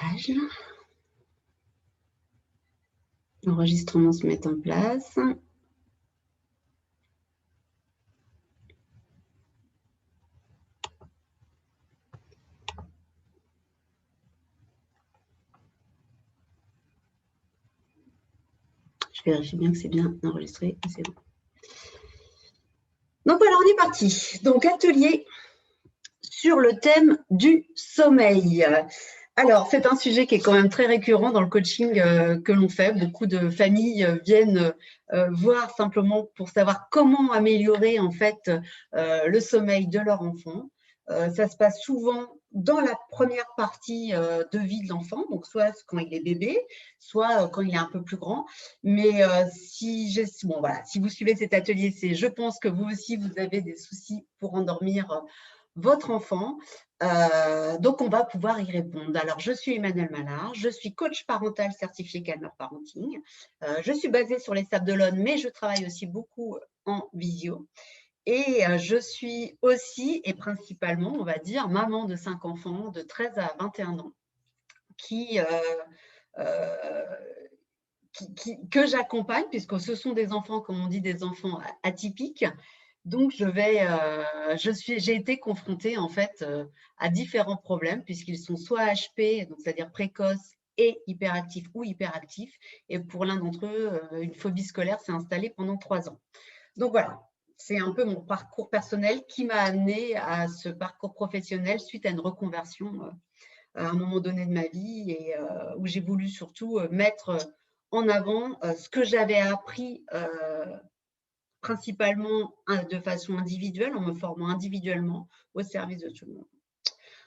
page. L'enregistrement se met en place. Je vérifie bien que c'est bien enregistré. C'est bon. Donc voilà, on est parti. Donc atelier sur le thème du sommeil. Alors, c'est un sujet qui est quand même très récurrent dans le coaching que l'on fait. Beaucoup de familles viennent voir simplement pour savoir comment améliorer en fait le sommeil de leur enfant. Ça se passe souvent dans la première partie de vie de l'enfant, donc soit quand il est bébé, soit quand il est un peu plus grand. Mais si vous suivez cet atelier, je pense que vous aussi, vous avez des soucis pour endormir votre enfant. Donc, on va pouvoir y répondre. Alors, je suis Emmanuelle Mallard, je suis coach parental certifié Calmer Parenting. Je suis basée sur les Sables d'Olonne, mais je travaille aussi beaucoup en visio. Et je suis aussi et principalement, on va dire, maman de 5 enfants de 13 à 21 ans que j'accompagne, puisque ce sont des enfants, comme on dit, des enfants atypiques. Donc, j'ai été confrontée en fait à différents problèmes, puisqu'ils sont soit HP, donc c'est-à-dire précoces, et hyperactifs ou hyperactifs. Et pour l'un d'entre eux, une phobie scolaire s'est installée pendant 3 ans. Donc voilà, c'est un peu mon parcours personnel qui m'a amené à ce parcours professionnel suite à une reconversion à un moment donné de ma vie et où j'ai voulu surtout mettre en avant ce que j'avais appris principalement de façon individuelle, en me formant individuellement au service de tout le monde.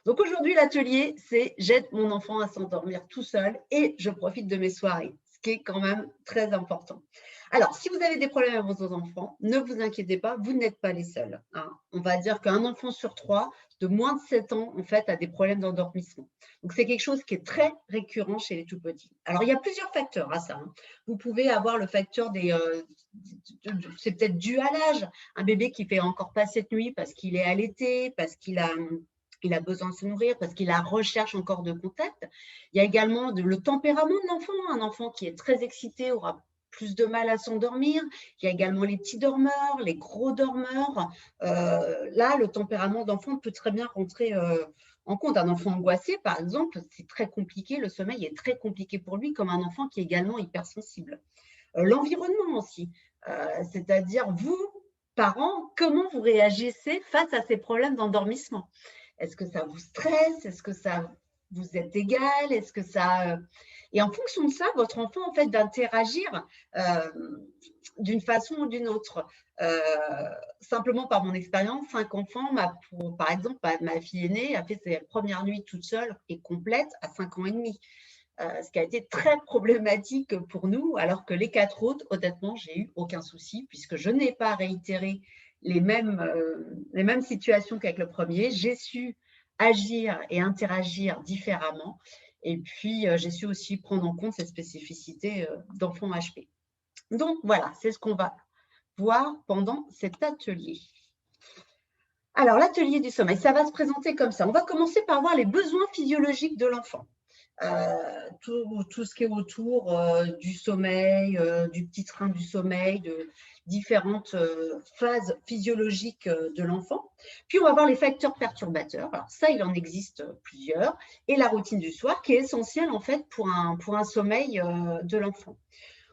Donc aujourd'hui, l'atelier, c'est « J'aide mon enfant à s'endormir tout seul et je profite de mes soirées », ce qui est quand même très important. Alors, si vous avez des problèmes avec vos enfants, ne vous inquiétez pas, vous n'êtes pas les seuls. Hein. On va dire qu'un enfant sur 3 de moins de 7 ans, en fait, a des problèmes d'endormissement. Donc, c'est quelque chose qui est très récurrent chez les tout-petits. Alors, il y a plusieurs facteurs à ça. Hein. Vous pouvez avoir le facteur c'est peut-être dû à l'âge. Un bébé qui ne fait encore pas cette nuit parce qu'il est allaité, parce qu'il a besoin de se nourrir, parce qu'il a recherche encore de contact. Il y a également le tempérament de l'enfant. Un enfant qui est très excité aura plus de mal à s'endormir. Il y a également les petits dormeurs, les gros dormeurs. Là, le tempérament d'enfant peut très bien rentrer en compte. Un enfant angoissé, par exemple, c'est très compliqué. Le sommeil est très compliqué pour lui, comme un enfant qui est également hypersensible. L'environnement aussi, c'est-à-dire vous, parents, comment vous réagissez face à ces problèmes d'endormissement? Est-ce que ça vous stresse? Est-ce que ça vous est égal? Est-ce que ça… Et en fonction de ça, votre enfant, en fait, d'interagir d'une façon ou d'une autre. Simplement par mon expérience, 5 enfants, par exemple, ma fille aînée a fait ses premières nuits toute seule et complète à 5 ans et demi. Ce qui a été très problématique pour nous, alors que les 4 autres, honnêtement, j'ai eu aucun souci, puisque je n'ai pas réitéré les mêmes situations qu'avec le premier. J'ai su agir et interagir différemment. Et puis, j'ai su aussi prendre en compte cette spécificité d'enfants HP. Donc, voilà, c'est ce qu'on va voir pendant cet atelier. Alors, l'atelier du sommeil, ça va se présenter comme ça. On va commencer par voir les besoins physiologiques de l'enfant. Tout ce qui est autour du sommeil, du petit train du sommeil, de différentes phases physiologiques de l'enfant. Puis, on va voir les facteurs perturbateurs. Alors ça, il en existe plusieurs. Et la routine du soir, qui est essentielle en fait pour un sommeil de l'enfant.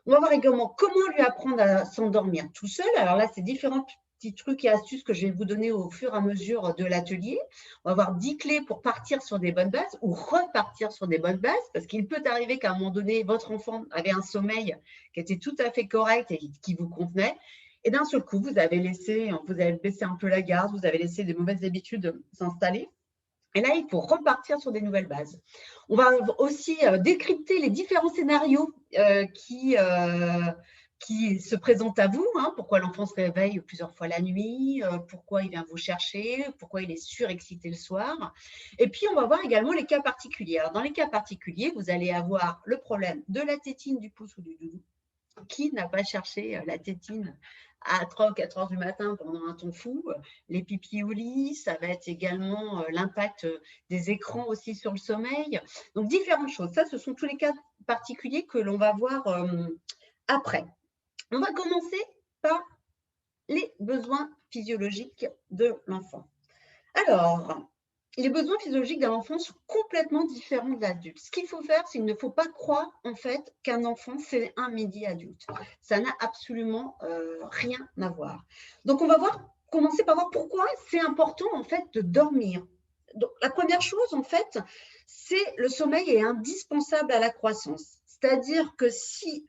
On va voir également comment lui apprendre à s'endormir tout seul. Alors là, c'est différents petits trucs et astuces que je vais vous donner au fur et à mesure de l'atelier. On va voir 10 clés pour partir sur des bonnes bases ou repartir sur des bonnes bases, parce qu'il peut arriver qu'à un moment donné, votre enfant avait un sommeil qui était tout à fait correct et qui vous convenait. Et d'un seul coup, vous avez baissé un peu la garde, vous avez laissé des mauvaises habitudes s'installer. Et là, il faut repartir sur des nouvelles bases. On va aussi décrypter les différents scénarios qui se présentent à vous. Hein, pourquoi l'enfant se réveille plusieurs fois la nuit, pourquoi il vient vous chercher, pourquoi il est surexcité le soir. Et puis, on va voir également les cas particuliers. Alors, dans les cas particuliers, vous allez avoir le problème de la tétine, du pouce ou du doudou. Qui n'a pas cherché la tétine à 3 ou 4 heures du matin pendant un temps fou? Les pipis au lit, ça va être également l'impact des écrans aussi sur le sommeil. Donc, différentes choses. Ça, ce sont tous les cas particuliers que l'on va voir après. On va commencer par les besoins physiologiques de l'enfant. Alors, les besoins physiologiques d'un enfant sont complètement différents de l'adulte. Ce qu'il faut faire, c'est qu'il ne faut pas croire en fait qu'un enfant, c'est un midi-adulte. Ça n'a absolument rien à voir. Donc, on va commencer par voir pourquoi c'est important en fait de dormir. Donc, la première chose, en fait, c'est le sommeil est indispensable à la croissance. C'est-à-dire que c'est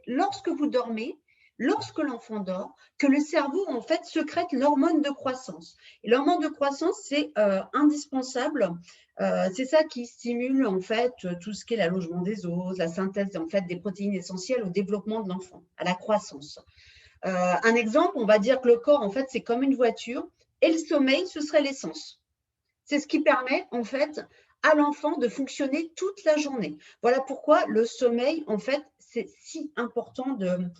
lorsque vous dormez, lorsque l'enfant dort, que le cerveau, en fait, sécrète l'hormone de croissance. Et l'hormone de croissance, c'est indispensable. C'est ça qui stimule, en fait, tout ce qui est l'allongement des os, la synthèse, en fait, des protéines essentielles au développement de l'enfant, à la croissance. Un exemple, on va dire que le corps, en fait, c'est comme une voiture et le sommeil, ce serait l'essence. C'est ce qui permet, en fait, à l'enfant de fonctionner toute la journée. Voilà pourquoi le sommeil, en fait, c'est si important de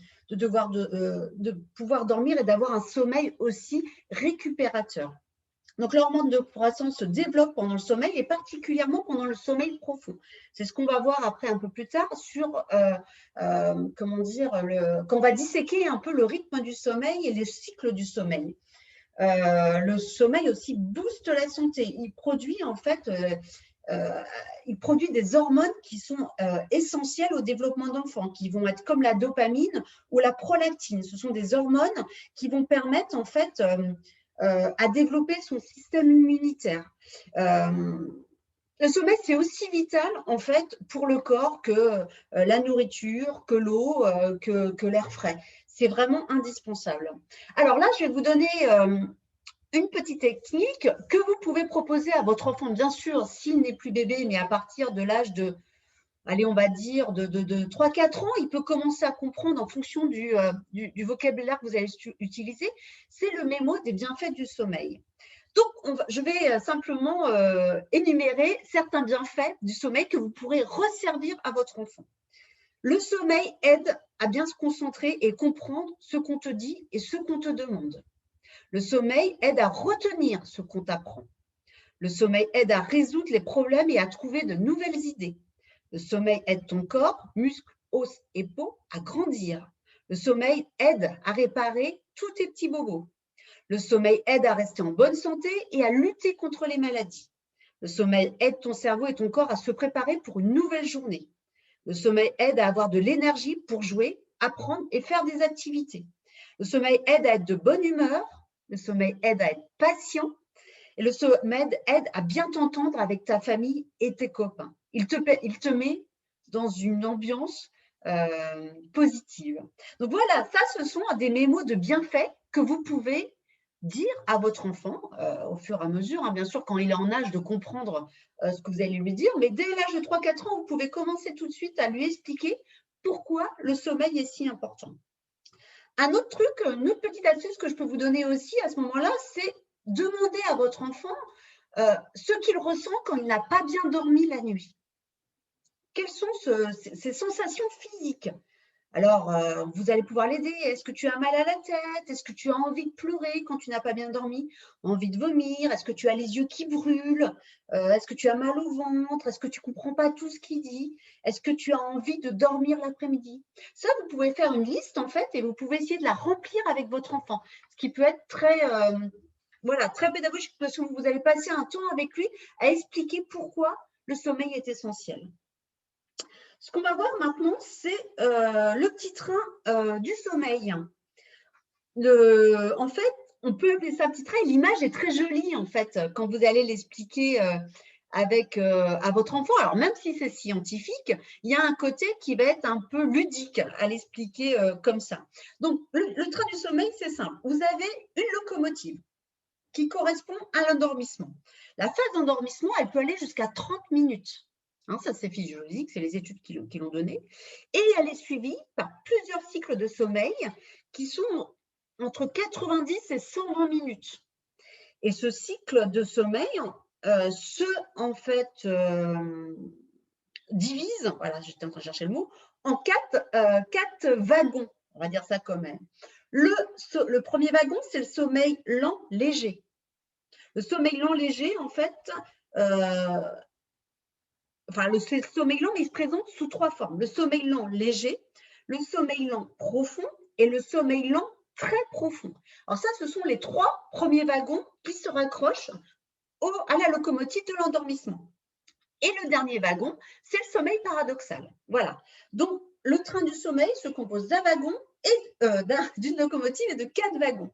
pouvoir dormir et d'avoir un sommeil aussi récupérateur. Donc, l'hormone de croissance se développe pendant le sommeil et particulièrement pendant le sommeil profond. C'est ce qu'on va voir après un peu plus tard sur, comment dire, quand on va disséquer un peu le rythme du sommeil et les cycles du sommeil. Le sommeil aussi booste la santé. Il produit en fait il produit des hormones qui sont essentielles au développement d'enfants, qui vont être comme la dopamine ou la prolactine. Ce sont des hormones qui vont permettre en fait à développer son système immunitaire. Le sommeil, c'est aussi vital en fait pour le corps que la nourriture, que l'eau, que l'air frais. C'est vraiment indispensable. Alors là, je vais vous donner une petite technique que vous pouvez proposer à votre enfant, bien sûr, s'il n'est plus bébé, mais à partir de l'âge de, allez, on va dire, de 3-4 ans, il peut commencer à comprendre en fonction du vocabulaire que vous allez utiliser. C'est le mémo des bienfaits du sommeil. Donc, je vais simplement énumérer certains bienfaits du sommeil que vous pourrez resservir à votre enfant. Le sommeil aide à bien se concentrer et comprendre ce qu'on te dit et ce qu'on te demande. Le sommeil aide à retenir ce qu'on t'apprend. Le sommeil aide à résoudre les problèmes et à trouver de nouvelles idées. Le sommeil aide ton corps, muscles, os et peau à grandir. Le sommeil aide à réparer tous tes petits bobos. Le sommeil aide à rester en bonne santé et à lutter contre les maladies. Le sommeil aide ton cerveau et ton corps à se préparer pour une nouvelle journée. Le sommeil aide à avoir de l'énergie pour jouer, apprendre et faire des activités. Le sommeil aide à être de bonne humeur. Le sommeil aide à être patient. Et le sommeil aide à bien t'entendre avec ta famille et tes copains. Il te met dans une ambiance positive. Donc voilà, ça, ce sont des mémos de bienfaits que vous pouvez dire à votre enfant au fur et à mesure, hein, bien sûr, quand il est en âge de comprendre ce que vous allez lui dire, mais dès l'âge de 3-4 ans, vous pouvez commencer tout de suite à lui expliquer pourquoi le sommeil est si important. Un autre truc, une autre petite astuce que je peux vous donner aussi à ce moment-là, c'est demander à votre enfant ce qu'il ressent quand il n'a pas bien dormi la nuit. Quelles sont ces sensations physiques? Alors, vous allez pouvoir l'aider. Est-ce que tu as mal à la tête? Est-ce que tu as envie de pleurer quand tu n'as pas bien dormi? Envie de vomir? Est-ce que tu as les yeux qui brûlent? Est-ce que tu as mal au ventre? Est-ce que tu ne comprends pas tout ce qu'il dit? Est-ce que tu as envie de dormir l'après-midi? Ça, vous pouvez faire une liste, en fait, et vous pouvez essayer de la remplir avec votre enfant, ce qui peut être très, voilà, très pédagogique parce que vous allez passer un temps avec lui à expliquer pourquoi le sommeil est essentiel. Ce qu'on va voir maintenant, c'est le petit train du sommeil. En fait, on peut appeler ça petit train. L'image est très jolie, en fait, quand vous allez l'expliquer à votre enfant. Alors, même si c'est scientifique, il y a un côté qui va être un peu ludique à l'expliquer comme ça. Donc, le train du sommeil, c'est simple. Vous avez une locomotive qui correspond à l'endormissement. La phase d'endormissement, elle peut aller jusqu'à 30 minutes. Hein, ça, c'est physiologique, c'est les études qui l'ont donné. Et elle est suivie par plusieurs cycles de sommeil qui sont entre 90 et 120 minutes. Et ce cycle de sommeil, divise, voilà, j'étais en train de chercher le mot, en quatre wagons, on va dire ça quand même. Le premier wagon, c'est le sommeil lent, léger. Le sommeil lent, léger, en fait, le sommeil lent, il se présente sous 3 formes. Le sommeil lent, léger, le sommeil lent, profond et le sommeil lent, très profond. Alors ça, ce sont les 3 premiers wagons qui se raccrochent à la locomotive de l'endormissement. Et le dernier wagon, c'est le sommeil paradoxal. Voilà. Donc, le train du sommeil se compose d'un wagon et d'une locomotive et de 4 wagons.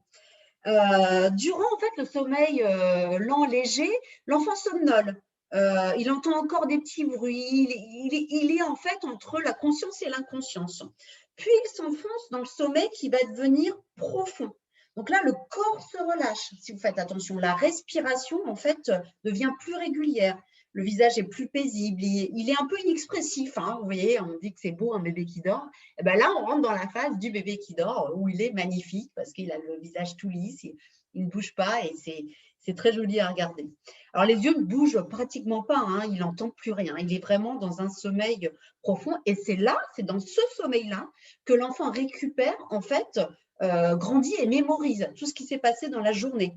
Durant en fait le sommeil lent, léger, l'enfant somnole. Il entend encore des petits bruits. Il est en fait entre la conscience et l'inconscience. Puis il s'enfonce dans le sommeil qui va devenir profond. Donc là, le corps se relâche. Si vous faites attention, la respiration en fait devient plus régulière. Le visage est plus paisible, il est un peu inexpressif. Hein, vous voyez, on dit que c'est beau un bébé qui dort. Et ben là, on rentre dans la phase du bébé qui dort où il est magnifique parce qu'il a le visage tout lisse, il ne bouge pas et c'est très joli à regarder. Alors, les yeux ne bougent pratiquement pas, hein, il n'entend plus rien. Il est vraiment dans un sommeil profond et c'est dans ce sommeil-là que l'enfant récupère, en fait, grandit et mémorise tout ce qui s'est passé dans la journée.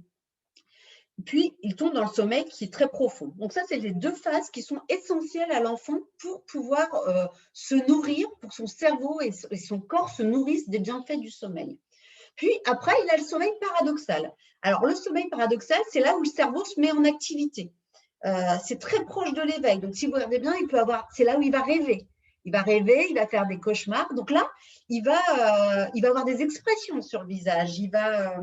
Puis, il tombe dans le sommeil qui est très profond. Donc ça, c'est les 2 phases qui sont essentielles à l'enfant pour pouvoir se nourrir, pour que son cerveau et son corps se nourrissent des bienfaits du sommeil. Puis après, il a le sommeil paradoxal. Alors, le sommeil paradoxal, c'est là où le cerveau se met en activité. C'est très proche de l'éveil. Donc, si vous regardez bien, c'est là où il va rêver. Il va rêver, il va faire des cauchemars. Donc là, il va avoir des expressions sur le visage. Il va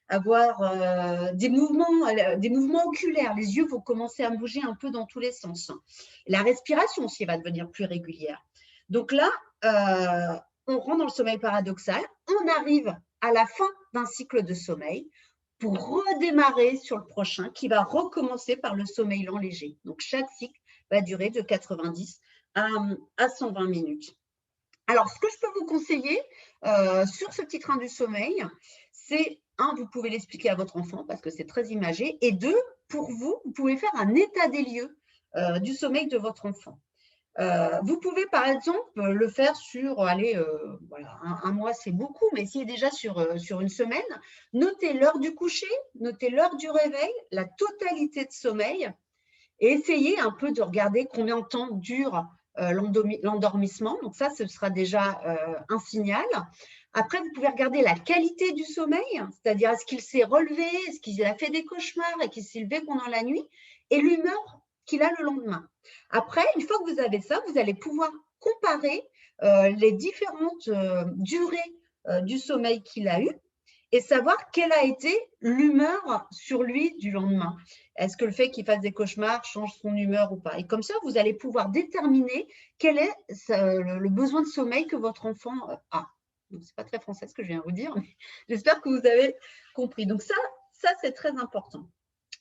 avoir des mouvements oculaires. Les yeux vont commencer à bouger un peu dans tous les sens. La respiration aussi va devenir plus régulière. Donc là, on rentre dans le sommeil paradoxal. On arrive à la fin d'un cycle de sommeil pour redémarrer sur le prochain qui va recommencer par le sommeil lent léger. Donc, chaque cycle va durer de 90 à 120 minutes. Alors, ce que je peux vous conseiller sur ce petit train du sommeil, c'est, 1, vous pouvez l'expliquer à votre enfant parce que c'est très imagé, et 2, pour vous, vous pouvez faire un état des lieux du sommeil de votre enfant. Vous pouvez, par exemple, le faire sur, voilà, un mois, c'est beaucoup, mais essayez déjà sur une semaine. Notez l'heure du coucher, notez l'heure du réveil, la totalité de sommeil, et essayez un peu de regarder combien de temps dure l'endormissement. Donc ça, ce sera déjà un signal. Après, vous pouvez regarder la qualité du sommeil, c'est-à-dire est-ce qu'il s'est relevé, est-ce qu'il a fait des cauchemars et qu'il s'est levé pendant la nuit, et l'humeur qu'il a le lendemain. Après, une fois que vous avez ça, vous allez pouvoir comparer les différentes durées du sommeil qu'il a eu et savoir quelle a été l'humeur sur lui du lendemain. Est-ce que le fait qu'il fasse des cauchemars change son humeur ou pas? Et comme ça, vous allez pouvoir déterminer quel est le besoin de sommeil que votre enfant a. Ce n'est pas très français ce que je viens de vous dire, mais j'espère que vous avez compris. Donc ça c'est très important.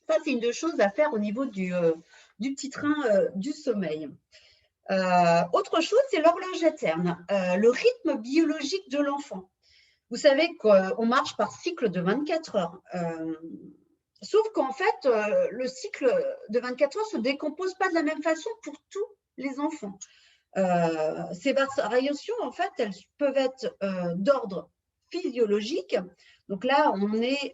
Ça, c'est une des choses à faire au niveau du petit train du sommeil. Autre chose, c'est l'horloge interne, le rythme biologique de l'enfant. Vous savez qu'on marche par cycle de 24 heures. Sauf qu'en fait, le cycle de 24 heures ne se décompose pas de la même façon pour tous les enfants. Ces variations, en fait, elles peuvent être d'ordre physiologique. Donc là, on est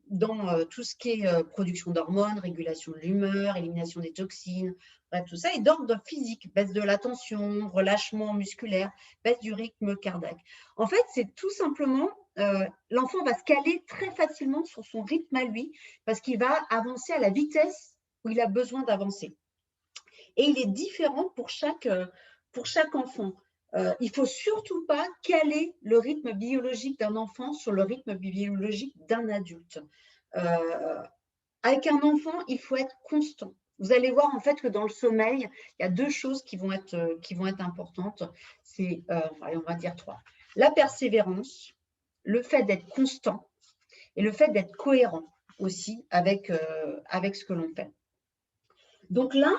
dans tout ce qui est production d'hormones, régulation de l'humeur, élimination des toxines, bref, tout ça, et d'ordre physique, baisse de la tension, relâchement musculaire, baisse du rythme cardiaque. En fait, c'est tout simplement, l'enfant va se caler très facilement sur son rythme à lui, parce qu'il va avancer à la vitesse où il a besoin d'avancer. Et il est différent pour chaque enfant. Il ne faut surtout pas caler le rythme biologique d'un enfant sur le rythme biologique d'un adulte. Avec un enfant, il faut être constant. Vous allez voir en fait que dans le sommeil, il y a 2 choses qui vont être importantes. C'est, on va dire 3. La persévérance, le fait d'être constant et le fait d'être cohérent aussi avec ce que l'on fait. Donc là,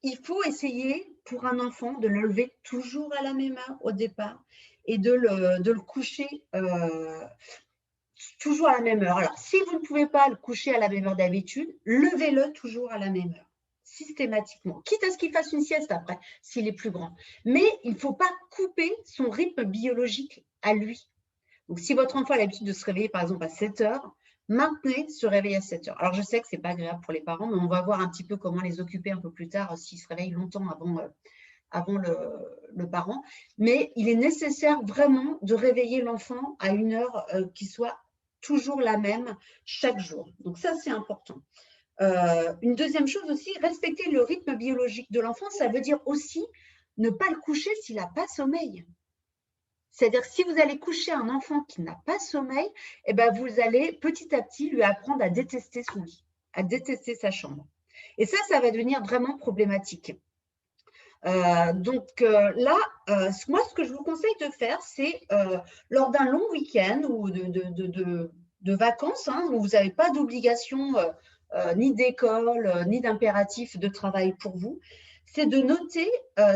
il faut essayer pour un enfant de le lever toujours à la même heure au départ et de le coucher toujours à la même heure. Alors, si vous ne pouvez pas le coucher à la même heure d'habitude, levez-le toujours à la même heure. systématiquement, quitte à ce qu'il fasse une sieste après, s'il est plus grand. Mais il ne faut pas couper son rythme biologique à lui. Donc, si votre enfant a l'habitude de se réveiller, par exemple, à 7 heures, maintenez ce réveil à 7 heures. Alors, je sais que ce n'est pas agréable pour les parents, mais on va voir un petit peu comment les occuper un peu plus tard s'ils se réveillent longtemps avant le parent. Mais il est nécessaire vraiment de réveiller l'enfant à une heure qui soit toujours la même chaque jour. Donc, ça, c'est important. Une deuxième chose aussi, respecter le rythme biologique de l'enfant, ça veut dire aussi ne pas le coucher s'il n'a pas sommeil. C'est-à-dire que si vous allez coucher un enfant qui n'a pas sommeil, eh ben vous allez petit à petit lui apprendre à détester son lit, à détester sa chambre. Et ça va devenir vraiment problématique. Là, moi, ce que je vous conseille de faire, c'est lors d'un long week-end ou de vacances, hein, où vous n'avez pas d'obligation ni d'école, ni d'impératif de travail pour vous, c'est de noter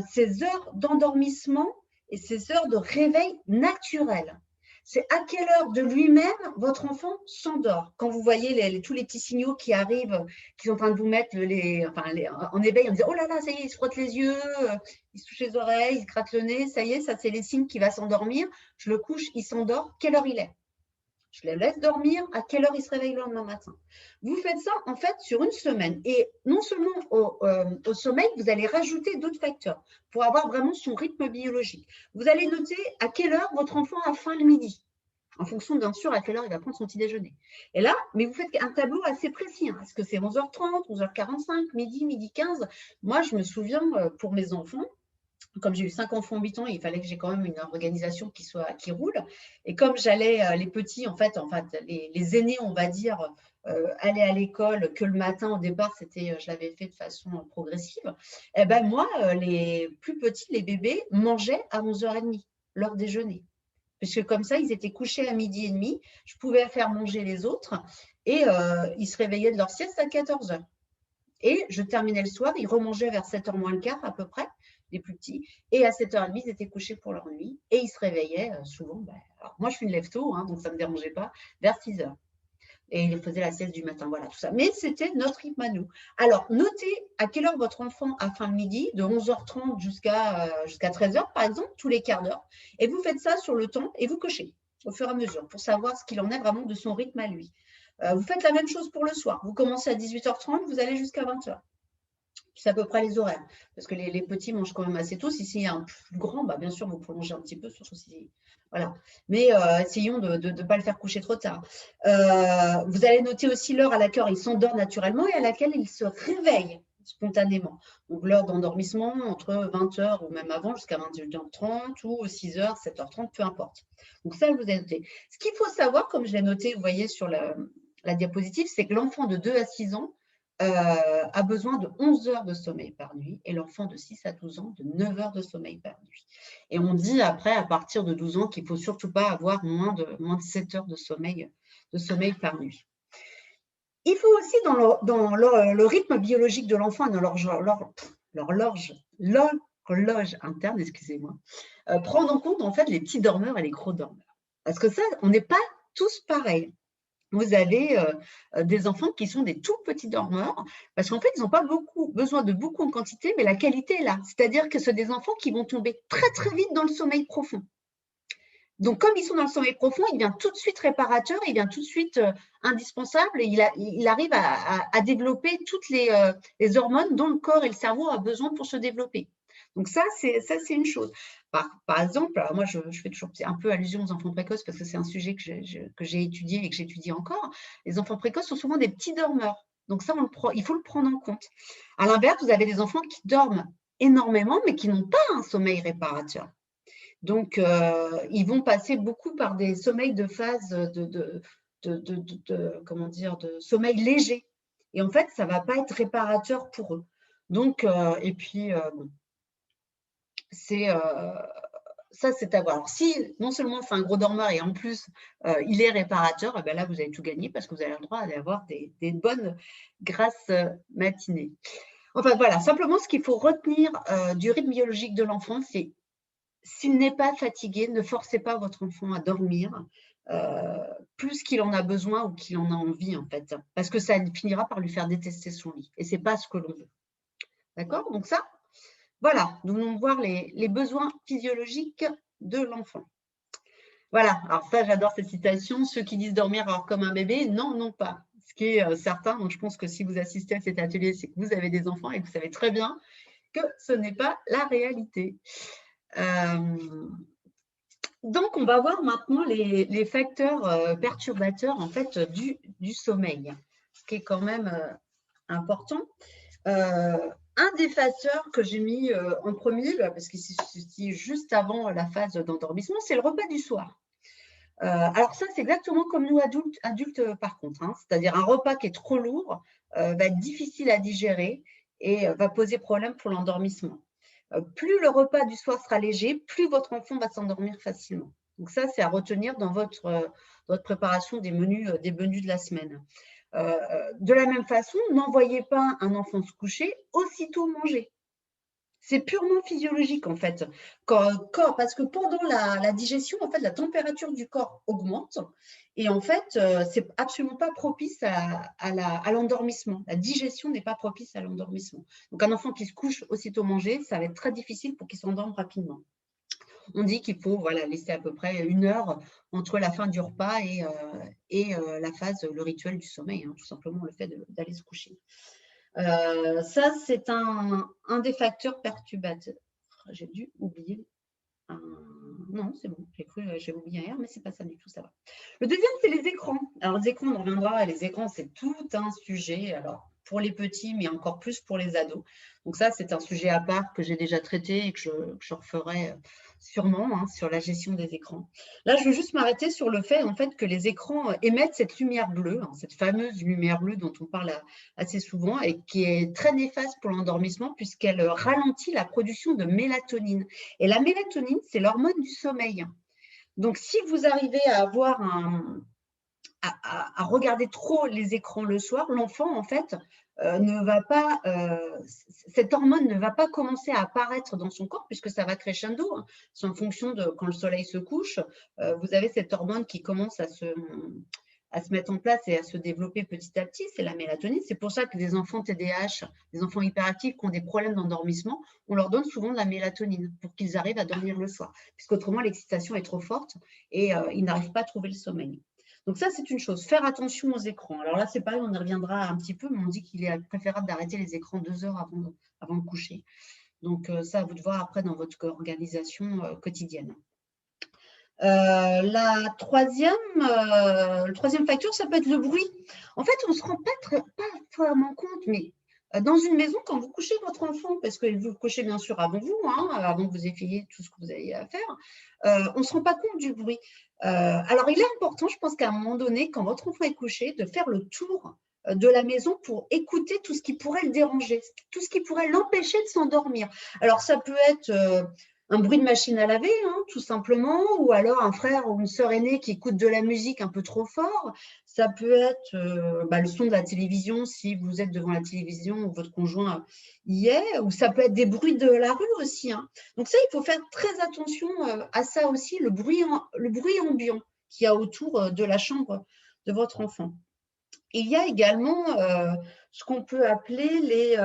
ces heures d'endormissement et ces heures de réveil naturel. C'est à quelle heure de lui-même votre enfant s'endort. Quand vous voyez tous les petits signaux qui arrivent, qui sont en train de vous mettre en éveil, en disant « Oh là là, ça y est, il se frotte les yeux, il se touche les oreilles, il se gratte le nez, ça y est, ça c'est les signes qu'il va s'endormir. Je le couche, il s'endort. Quelle heure il est ? Je le laisse dormir. À quelle heure il se réveille le lendemain matin ?» Vous faites ça en fait sur une semaine. Et non seulement au sommeil, vous allez rajouter d'autres facteurs pour avoir vraiment son rythme biologique. Vous allez noter à quelle heure votre enfant a faim le midi, en fonction bien sûr à quelle heure il va prendre son petit déjeuner. Et là, mais vous faites un tableau assez précis. Hein. Est-ce que c'est 11h30, 11h45, midi 15 ? Moi, je me souviens pour mes enfants, comme j'ai eu 5 enfants 8 ans, il fallait que j'ai quand même une organisation qui roule. Et comme j'allais, les petits, les aînés, on va dire, aller à l'école que le matin, au départ, je l'avais fait de façon progressive. Et ben moi, les plus petits, les bébés, mangeaient à 11h30, leur déjeuner. Puisque comme ça, ils étaient couchés à 12h30, je pouvais faire manger les autres et ils se réveillaient de leur sieste à 14h. Et je terminais le soir, ils remangeaient vers 7h moins le quart à peu près, les plus petits. Et à 7h30, ils étaient couchés pour leur nuit. Et ils se réveillaient souvent. Alors moi, je suis une lève-tôt, hein, donc ça ne me dérangeait pas, vers 6h. Et ils faisaient la sieste du matin, voilà, tout ça. Mais c'était notre rythme à nous. Alors, notez à quelle heure votre enfant a faim le midi, de 11h30 jusqu'à 13h, par exemple, tous les quarts d'heure. Et vous faites ça sur le temps et vous cochez au fur et à mesure pour savoir ce qu'il en est vraiment de son rythme à lui. Vous faites la même chose pour le soir. Vous commencez à 18h30, vous allez jusqu'à 20h. C'est à peu près les horaires. Parce que les petits mangent quand même assez tôt. Si c'est un plus grand, bien sûr, vous prolongez un petit peu. Voilà. Mais essayons de ne pas le faire coucher trop tard. Vous allez noter aussi l'heure à laquelle il s'endort naturellement et à laquelle il se réveille spontanément. Donc, l'heure d'endormissement entre 20h ou même avant jusqu'à 21h30 ou 6h, 7h30, peu importe. Donc, ça, vous avez noté. Ce qu'il faut savoir, comme je l'ai noté, vous voyez sur la diapositive, c'est que l'enfant de 2 à 6 ans a besoin de 11 heures de sommeil par nuit et l'enfant de 6 à 12 ans de 9 heures de sommeil par nuit. Et on dit après, à partir de 12 ans, qu'il ne faut surtout pas avoir moins de 7 heures de sommeil par nuit. Il faut aussi, dans le rythme biologique de l'enfant, dans l'horloge interne, excusez-moi, prendre en compte en fait les petits dormeurs et les gros dormeurs. Parce que ça, on n'est pas tous pareils. Vous avez des enfants qui sont des tout petits dormeurs, parce qu'en fait, ils n'ont pas besoin de beaucoup en quantité, mais la qualité est là. C'est-à-dire que ce sont des enfants qui vont tomber très, très vite dans le sommeil profond. Donc, comme ils sont dans le sommeil profond, il devient tout de suite réparateur, il devient tout de suite indispensable, et il arrive à développer toutes les hormones dont le corps et le cerveau ont besoin pour se développer. Donc ça, c'est une chose. Par exemple, alors moi, je fais toujours un peu allusion aux enfants précoces parce que c'est un sujet que j'ai étudié et que j'étudie encore. Les enfants précoces sont souvent des petits dormeurs. Donc ça, il faut le prendre en compte. À l'inverse, vous avez des enfants qui dorment énormément, mais qui n'ont pas un sommeil réparateur. Donc, ils vont passer beaucoup par des sommeils de phase de sommeil léger. Et en fait, ça ne va pas être réparateur pour eux. Donc, et puis, ça, c'est à voir. Alors, si non seulement c'est un gros dormeur et en plus, il est réparateur, ben là, vous avez tout gagné parce que vous avez le droit d'avoir des bonnes grasses matinées. Enfin, voilà. Simplement, ce qu'il faut retenir du rythme biologique de l'enfant, c'est s'il n'est pas fatigué, ne forcez pas votre enfant à dormir plus qu'il en a besoin ou qu'il en a envie, en fait. Parce que ça finira par lui faire détester son lit. Et ce n'est pas ce que l'on veut. D'accord? Donc ça, voilà, nous allons voir les besoins physiologiques de l'enfant. Voilà, alors ça, j'adore cette citation. Ceux qui disent dormir alors comme un bébé, non, non pas. Ce qui est certain, donc je pense que si vous assistez à cet atelier, c'est que vous avez des enfants et que vous savez très bien que ce n'est pas la réalité. Donc, on va voir maintenant les facteurs perturbateurs en fait, du sommeil, ce qui est quand même important. Un des facteurs que j'ai mis en premier, parce que c'est juste avant la phase d'endormissement, c'est le repas du soir. Alors ça, c'est exactement comme nous adultes par contre, hein. C'est-à-dire un repas qui est trop lourd va être difficile à digérer et va poser problème pour l'endormissement. Plus le repas du soir sera léger, plus votre enfant va s'endormir facilement. Donc ça, c'est à retenir dans votre préparation des menus de la semaine. De la même façon, n'envoyez pas un enfant se coucher aussitôt manger. C'est purement physiologique en fait, parce que pendant la digestion, en fait, la température du corps augmente et en fait, c'est absolument pas propice à l'endormissement. La digestion n'est pas propice à l'endormissement. Donc un enfant qui se couche aussitôt manger, ça va être très difficile pour qu'il s'endorme rapidement. On dit qu'il faut laisser à peu près 1 heure entre la fin du repas et la phase, le rituel du sommeil, hein, tout simplement le fait d'aller se coucher. Ça, c'est un des facteurs perturbateurs. J'ai dû oublier non, c'est bon, j'ai cru, j'ai oublié un R, mais c'est pas ça du tout, ça va. Le deuxième, c'est les écrans. Alors, les écrans, on en reviendra, les écrans, c'est tout un sujet. Alors, pour les petits, mais encore plus pour les ados. Donc ça, c'est un sujet à part que j'ai déjà traité et que je referai sûrement sur la gestion des écrans. Là, je veux juste m'arrêter sur le fait, en fait, que les écrans émettent cette lumière bleue, cette fameuse lumière bleue dont on parle assez souvent et qui est très néfaste pour l'endormissement puisqu'elle ralentit la production de mélatonine. Et la mélatonine, c'est l'hormone du sommeil. Donc, si vous arrivez à avoir à regarder trop les écrans le soir, l'enfant, en fait, ne va pas, cette hormone ne va pas commencer à apparaître dans son corps puisque ça va crescendo. Hein. C'est en fonction de quand le soleil se couche, vous avez cette hormone qui commence à se mettre en place et à se développer petit à petit, c'est la mélatonine. C'est pour ça que des enfants TDAH, des enfants hyperactifs qui ont des problèmes d'endormissement, on leur donne souvent de la mélatonine pour qu'ils arrivent à dormir le soir, puisqu'autrement l'excitation est trop forte et ils n'arrivent pas à trouver le sommeil. Donc ça, c'est une chose. Faire attention aux écrans. Alors là, c'est pareil, on y reviendra un petit peu, mais on dit qu'il est préférable d'arrêter les écrans 2 heures avant de coucher. Donc ça, à vous de voir après dans votre organisation quotidienne. Le troisième facteur, ça peut être le bruit. En fait, on ne se rend pas vraiment compte, mais dans une maison, quand vous couchez votre enfant, parce que vous le couchez bien sûr avant vous, avant que vous ayez fait tout ce que vous avez à faire, on ne se rend pas compte du bruit. Alors, il est important, je pense qu'à un moment donné, quand votre enfant est couché, de faire le tour de la maison pour écouter tout ce qui pourrait le déranger, tout ce qui pourrait l'empêcher de s'endormir. Alors, ça peut être un bruit de machine à laver, tout simplement, ou alors un frère ou une sœur aînée qui écoute de la musique un peu trop fort. Ça peut être le son de la télévision si vous êtes devant la télévision ou votre conjoint y est, ou ça peut être des bruits de la rue aussi. Donc ça, il faut faire très attention à ça aussi, le bruit ambiant qu'il y a autour de la chambre de votre enfant. Il y a également ce qu'on peut appeler les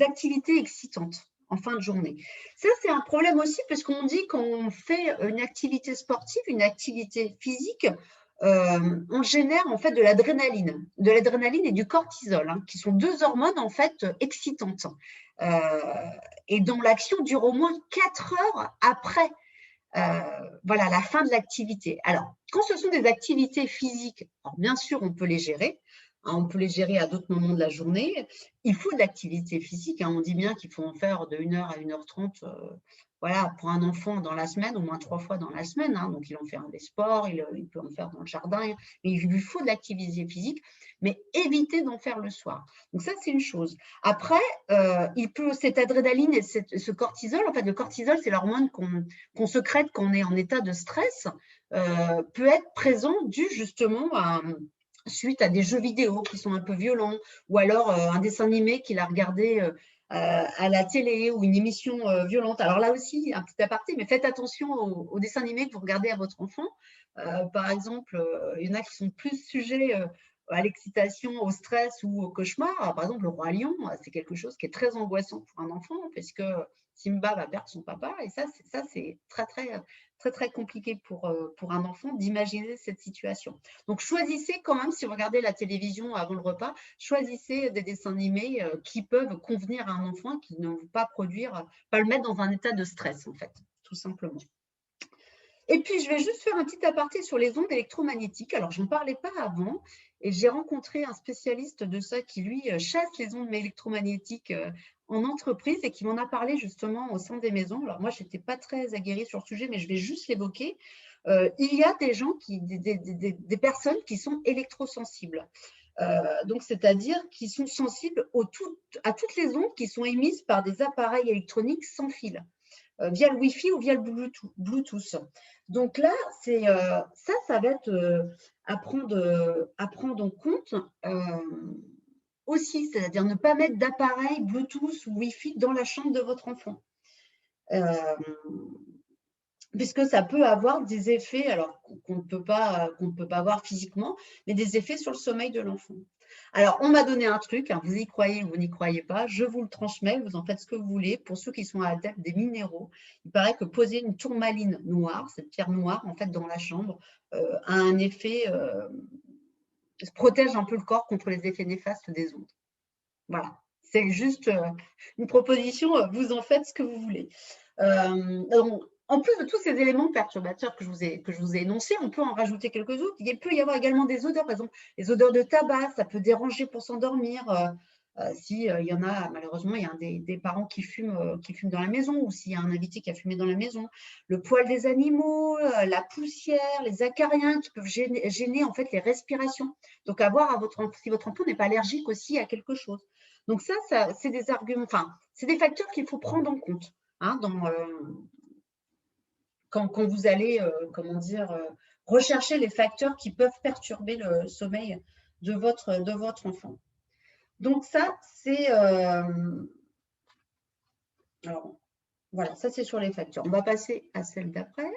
activités excitantes en fin de journée. Ça, c'est un problème aussi parce qu'on dit qu'on fait une activité sportive, une activité physique, on génère en fait de l'adrénaline et du cortisol, qui sont 2 hormones en fait excitantes et dont l'action dure au moins 4 heures après la fin de l'activité. Alors, quand ce sont des activités physiques, alors bien sûr, on peut les gérer. On peut les gérer à d'autres moments de la journée. Il faut de l'activité physique. On dit bien qu'il faut en faire de 1 heure à 1h30 pour un enfant dans la semaine, au moins 3 fois dans la semaine. Donc, il en fait des sports, il peut en faire dans le jardin. Mais il lui faut de l'activité physique, mais évitez d'en faire le soir. Donc, ça, c'est une chose. Après, cette adrénaline et ce cortisol, en fait, le cortisol, c'est l'hormone qu'on sécrète quand on est en état de stress, peut être présent dû justement suite à des jeux vidéo qui sont un peu violents, ou alors un dessin animé qu'il a regardé à la télé ou une émission violente. Alors là aussi, un petit aparté, mais faites attention aux dessins animés que vous regardez à votre enfant. Par exemple, il y en a qui sont plus sujets à l'excitation, au stress ou au cauchemar. Par exemple, le roi lion, c'est quelque chose qui est très angoissant pour un enfant, puisque Simba va perdre son papa. Et ça, c'est très compliqué pour un enfant d'imaginer cette situation. Donc, choisissez quand même, si vous regardez la télévision avant le repas, choisissez des dessins animés qui peuvent convenir à un enfant, qui ne vont pas le mettre dans un état de stress, en fait, tout simplement. Et puis, je vais juste faire un petit aparté sur les ondes électromagnétiques. Alors, je n'en parlais pas avant et j'ai rencontré un spécialiste de ça qui, lui, chasse les ondes électromagnétiques en entreprise et qui m'en a parlé justement au sein des maisons. Alors, moi, je n'étais pas très aguerrie sur le sujet, mais je vais juste l'évoquer. Il y a des gens, des personnes qui sont électrosensibles. Donc, c'est-à-dire qui sont sensibles à toutes les ondes qui sont émises par des appareils électroniques sans fil, via le Wi-Fi ou via le Bluetooth. Donc là, ça va être à prendre en compte aussi, c'est-à-dire ne pas mettre d'appareil Bluetooth ou Wi-Fi dans la chambre de votre enfant. Puisque ça peut avoir des effets, alors qu'on ne peut pas voir physiquement, mais des effets sur le sommeil de l'enfant. Alors, on m'a donné un truc, hein, vous y croyez ou vous n'y croyez pas, je vous le transmets, vous en faites ce que vous voulez. Pour ceux qui sont adeptes des minéraux, il paraît que poser une tourmaline noire, cette pierre noire, en fait, dans la chambre, a un effet, protège un peu le corps contre les effets néfastes des ondes. Voilà, c'est juste une proposition, vous en faites ce que vous voulez. Donc, en plus de tous ces éléments perturbateurs que je vous ai énoncés, on peut en rajouter quelques autres. Il peut y avoir également des odeurs, par exemple, les odeurs de tabac, ça peut déranger pour s'endormir. Si il y en a, malheureusement, il y a des parents qui fument dans la maison, ou s'il y a un invité qui a fumé dans la maison. Le poil des animaux, la poussière, les acariens qui peuvent gêner en fait les respirations. Donc, à voir si votre enfant n'est pas allergique aussi à quelque chose. Donc ça c'est des arguments, enfin, c'est des facteurs qu'il faut prendre en compte, hein, quand vous allez, rechercher les facteurs qui peuvent perturber le sommeil de votre enfant. Donc ça, c'est… alors, voilà, ça c'est sur les facteurs. On va passer à celle d'après.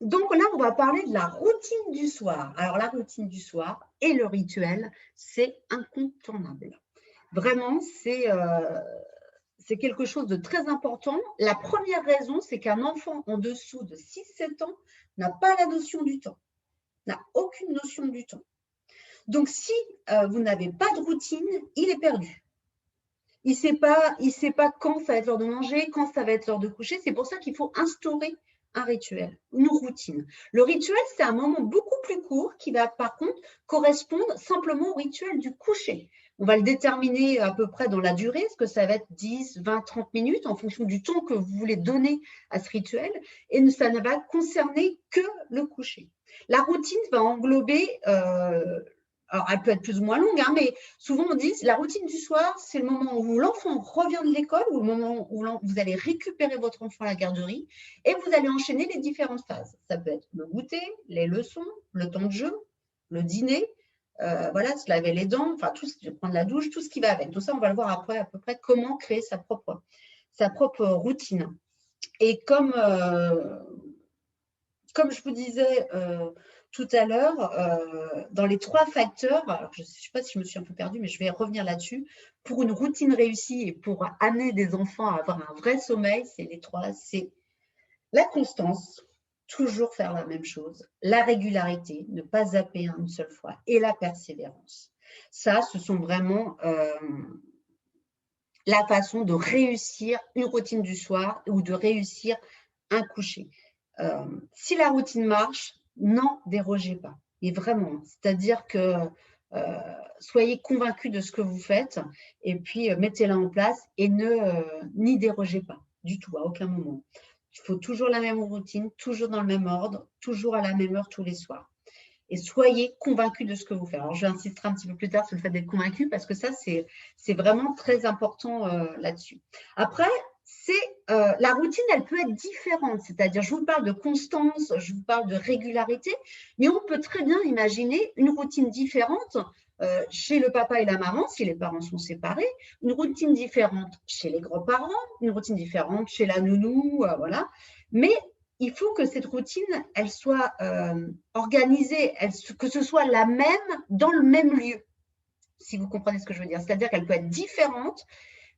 Donc là, on va parler de la routine du soir. Alors, la routine du soir et le rituel, c'est incontournable. Vraiment, c'est quelque chose de très important. La première raison, c'est qu'un enfant en dessous de 6-7 ans n'a pas la notion du temps, n'a aucune notion du temps. Donc, si vous n'avez pas de routine, il est perdu. Il ne sait pas quand ça va être l'heure de manger, quand ça va être l'heure de coucher. C'est pour ça qu'il faut instaurer un rituel, une routine. Le rituel, c'est un moment beaucoup plus court qui va par contre correspondre simplement au rituel du coucher. On va le déterminer à peu près dans la durée, est-ce que ça va être 10, 20, 30 minutes en fonction du temps que vous voulez donner à ce rituel, et ça ne va concerner que le coucher. La routine va englober… alors, elle peut être plus ou moins longue, hein, mais souvent on dit la routine du soir, c'est le moment où l'enfant revient de l'école, ou le moment où vous allez récupérer votre enfant à la garderie, et vous allez enchaîner les différentes phases. Ça peut être le goûter, les leçons, le temps de jeu, le dîner, voilà, se laver les dents, enfin, prendre la douche, tout ce qui va avec. Tout ça, on va le voir après à peu près comment créer sa propre routine. Et comme je vous disais tout à l'heure, dans les 3 facteurs, alors je ne sais pas si je me suis un peu perdue, mais je vais revenir là-dessus. Pour une routine réussie et pour amener des enfants à avoir un vrai sommeil, c'est les 3, c'est la constance, toujours faire la même chose, la régularité, ne pas zapper une seule fois, et la persévérance. Ça, ce sont vraiment la façon de réussir une routine du soir ou de réussir un coucher. Si la routine marche, n'en dérogez pas. Et vraiment, c'est-à-dire que soyez convaincus de ce que vous faites et puis mettez-la en place et n'y dérogez pas du tout, à aucun moment. Il faut toujours la même routine, toujours dans le même ordre, toujours à la même heure tous les soirs. Et soyez convaincus de ce que vous faites. Alors, j'insisterai un petit peu plus tard sur le fait d'être convaincu parce que ça, c'est vraiment très important là-dessus. Après, la routine, elle peut être différente. C'est-à-dire, je vous parle de constance, je vous parle de régularité, mais on peut très bien imaginer une routine différente chez le papa et la maman, si les parents sont séparés, une routine différente chez les grands-parents, une routine différente chez la nounou, voilà. Mais il faut que cette routine, elle soit organisée, que ce soit la même dans le même lieu, si vous comprenez ce que je veux dire. C'est-à-dire qu'elle peut être différente,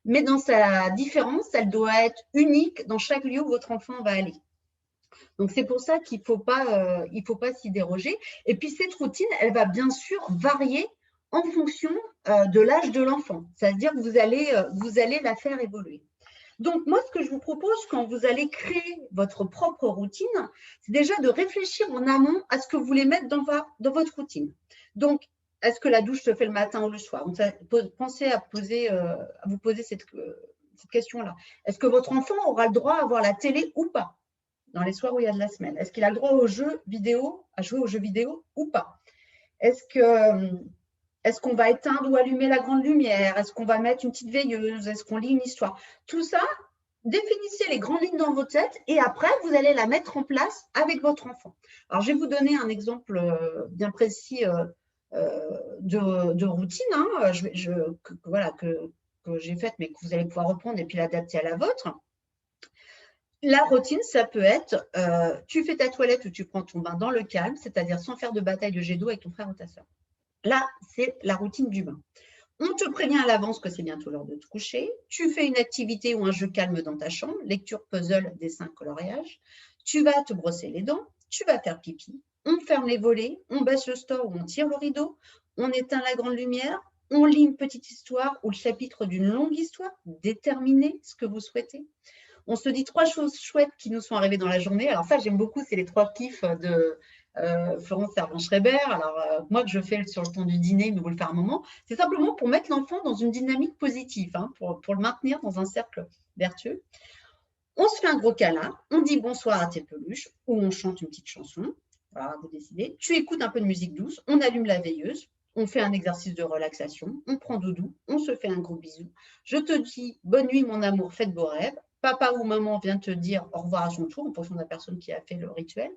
mais dans sa différence, elle doit être unique dans chaque lieu où votre enfant va aller. Donc, c'est pour ça qu'il ne faut pas s'y déroger. Et puis, cette routine, elle va bien sûr varier en fonction de l'âge de l'enfant. C'est-à-dire que vous allez la faire évoluer. Donc, moi, ce que je vous propose quand vous allez créer votre propre routine, c'est déjà de réfléchir en amont à ce que vous voulez mettre dans votre routine. Donc, est-ce que la douche se fait le matin ou le soir? Donc, pensez à vous poser cette question-là. Est-ce que votre enfant aura le droit à voir la télé ou pas dans les soirs où il y a de la semaine? Est-ce qu'il a le droit à jouer aux jeux vidéo ou pas? Est-ce qu'on va éteindre ou allumer la grande lumière? Est-ce qu'on va mettre une petite veilleuse? Est-ce qu'on lit une histoire? Tout ça, définissez les grandes lignes dans votre tête et après, vous allez la mettre en place avec votre enfant. Alors, je vais vous donner un exemple bien précis de routine que j'ai faite, mais que vous allez pouvoir reprendre et puis l'adapter à la vôtre. La routine, ça peut être, tu fais ta toilette ou tu prends ton bain dans le calme, c'est-à-dire sans faire de bataille de jet d'eau avec ton frère ou ta soeur. Là, c'est la routine du bain. On te prévient à l'avance que c'est bientôt l'heure de te coucher. Tu fais une activité ou un jeu calme dans ta chambre, lecture, puzzle, dessin, coloriage. Tu vas te brosser les dents, tu vas faire pipi. On ferme les volets, on baisse le store ou on tire le rideau, on éteint la grande lumière, on lit une petite histoire ou le chapitre d'une longue histoire. Déterminez ce que vous souhaitez. On se dit 3 choses chouettes qui nous sont arrivées dans la journée. Alors ça, j'aime beaucoup, c'est les 3 kiffs de Florence Servan-Schreiber. Alors moi, que je fais sur le temps du dîner, mais vous le faire un moment, c'est simplement pour mettre l'enfant dans une dynamique positive, hein, pour le maintenir dans un cercle vertueux. On se fait un gros câlin, on dit bonsoir à tes peluches, ou on chante une petite chanson. Voilà, vous décidez. Tu écoutes un peu de musique douce, on allume la veilleuse, on fait un exercice de relaxation, on prend doudou, on se fait un gros bisou. Je te dis bonne nuit mon amour, faites beaux rêves. Papa ou maman vient te dire au revoir à son tour en fonction de la personne qui a fait le rituel.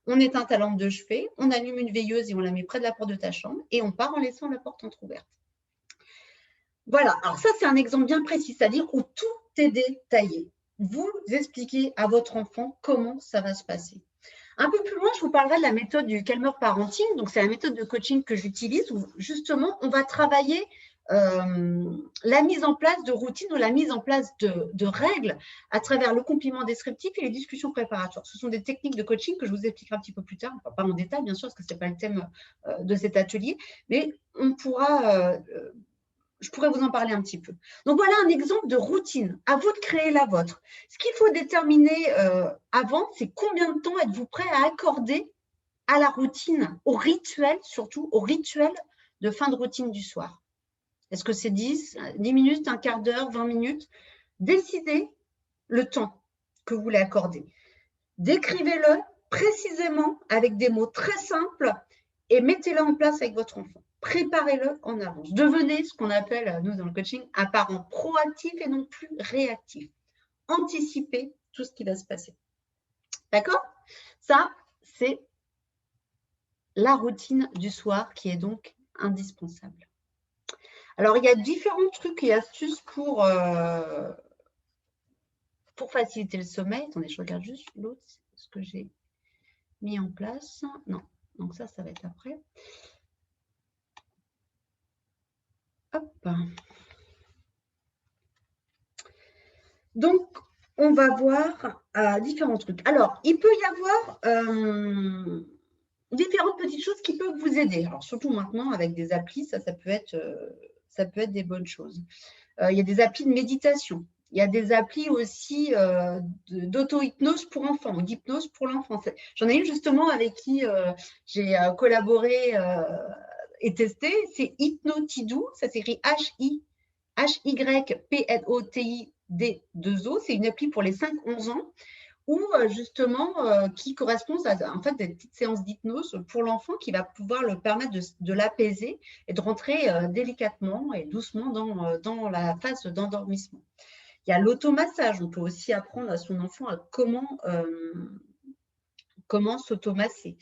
On éteint ta lampe de chevet, on allume une veilleuse et on la met près de la porte de ta chambre et on part en laissant la porte entrouverte. Voilà, alors ça c'est un exemple bien précis, c'est-à-dire où tout est détaillé. Vous expliquez à votre enfant comment ça va se passer. Un peu plus loin, je vous parlerai de la méthode du Calmer Parenting. Donc, c'est la méthode de coaching que j'utilise où justement, on va travailler la mise en place de routines ou la mise en place de règles à travers le compliment descriptif et les discussions préparatoires. Ce sont des techniques de coaching que je vous expliquerai un petit peu plus tard, pas en détail bien sûr, parce que ce n'est pas le thème de cet atelier, mais je pourrais vous en parler un petit peu. Donc, voilà un exemple de routine. À vous de créer la vôtre. Ce qu'il faut déterminer avant, c'est combien de temps êtes-vous prêt à accorder à la routine, au rituel, surtout au rituel de fin de routine du soir. Est-ce que c'est 10 minutes, un quart d'heure, 20 minutes? Décidez le temps que vous voulez accorder. Décrivez-le précisément avec des mots très simples et mettez-le en place avec votre enfant. Préparez-le en avance. Devenez ce qu'on appelle, nous, dans le coaching, un parent proactif et non plus réactif. Anticipez tout ce qui va se passer. D'accord? Ça, c'est la routine du soir qui est donc indispensable. Alors, il y a différents trucs et astuces pour faciliter le sommeil. Attendez, je regarde juste l'autre, ce que j'ai mis en place. Non, donc ça va être après. Hop. Donc, on va voir différents trucs. Alors, il peut y avoir différentes petites choses qui peuvent vous aider. Alors, surtout maintenant, avec des applis, ça peut être des bonnes choses. Il y a des applis de méditation. Il y a des applis aussi d'auto-hypnose pour enfants ou d'hypnose pour l'enfant. J'en ai une justement avec qui j'ai collaboré et testé. C'est Hypnotidou. Ça s'écrit HYPNOTID2O. C'est une appli pour les 5-11 ans ou justement qui correspond à en fait, des petites séances d'hypnose pour l'enfant qui va pouvoir le permettre de l'apaiser et de rentrer délicatement et doucement dans la phase d'endormissement. Il y a l'automassage. On peut aussi apprendre à son enfant à comment s'automasser,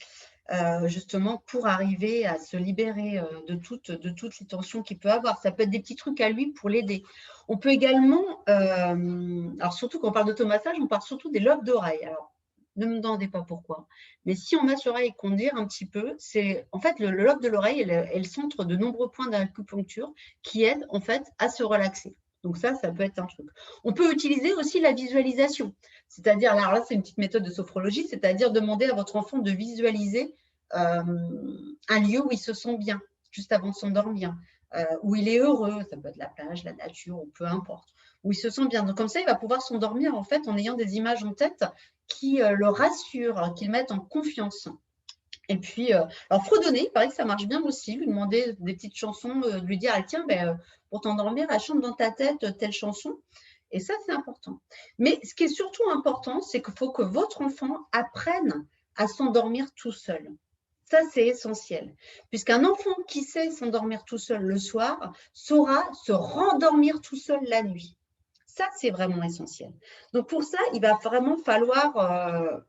justement pour arriver à se libérer de toutes les tensions qu'il peut avoir. Ça peut être des petits trucs à lui pour l'aider. On peut également, alors surtout quand on parle d'automassage, on parle surtout des lobes d'oreilles. Alors, Ne me demandez pas pourquoi. Mais si on masse l'oreille et qu'on tire un petit peu, c'est en fait le lobe de l'oreille est le centre de nombreux points d'acupuncture qui aident en fait à se relaxer. Donc ça peut être un truc. On peut utiliser aussi la visualisation. C'est-à-dire, alors là, c'est une petite méthode de sophrologie, c'est-à-dire demander à votre enfant de visualiser un lieu où il se sent bien, juste avant de s'endormir, où il est heureux, ça peut être la plage, la nature, ou peu importe, où il se sent bien. Donc comme ça, il va pouvoir s'endormir en fait en ayant des images en tête qui le rassurent, qui le mettent en confiance. Et puis, alors fredonner, il paraît que ça marche bien aussi, lui demander des petites chansons, de lui dire, ah, tiens, pour t'endormir, chante dans ta tête telle chanson. Et ça, c'est important. Mais ce qui est surtout important, c'est qu'il faut que votre enfant apprenne à s'endormir tout seul. Ça, c'est essentiel. Puisqu'un enfant qui sait s'endormir tout seul le soir saura se rendormir tout seul la nuit. Ça, c'est vraiment essentiel. Donc, pour ça, il va vraiment falloir…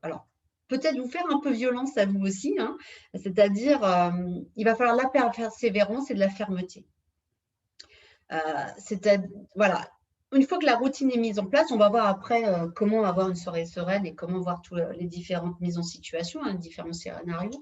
alors, peut-être vous faire un peu violence à vous aussi, hein, c'est-à-dire, il va falloir la persévérance et de la fermeté. Voilà. Une fois que la routine est mise en place, on va voir après comment avoir une soirée sereine et comment voir toutes les différentes mises en situation, les différents scénarios.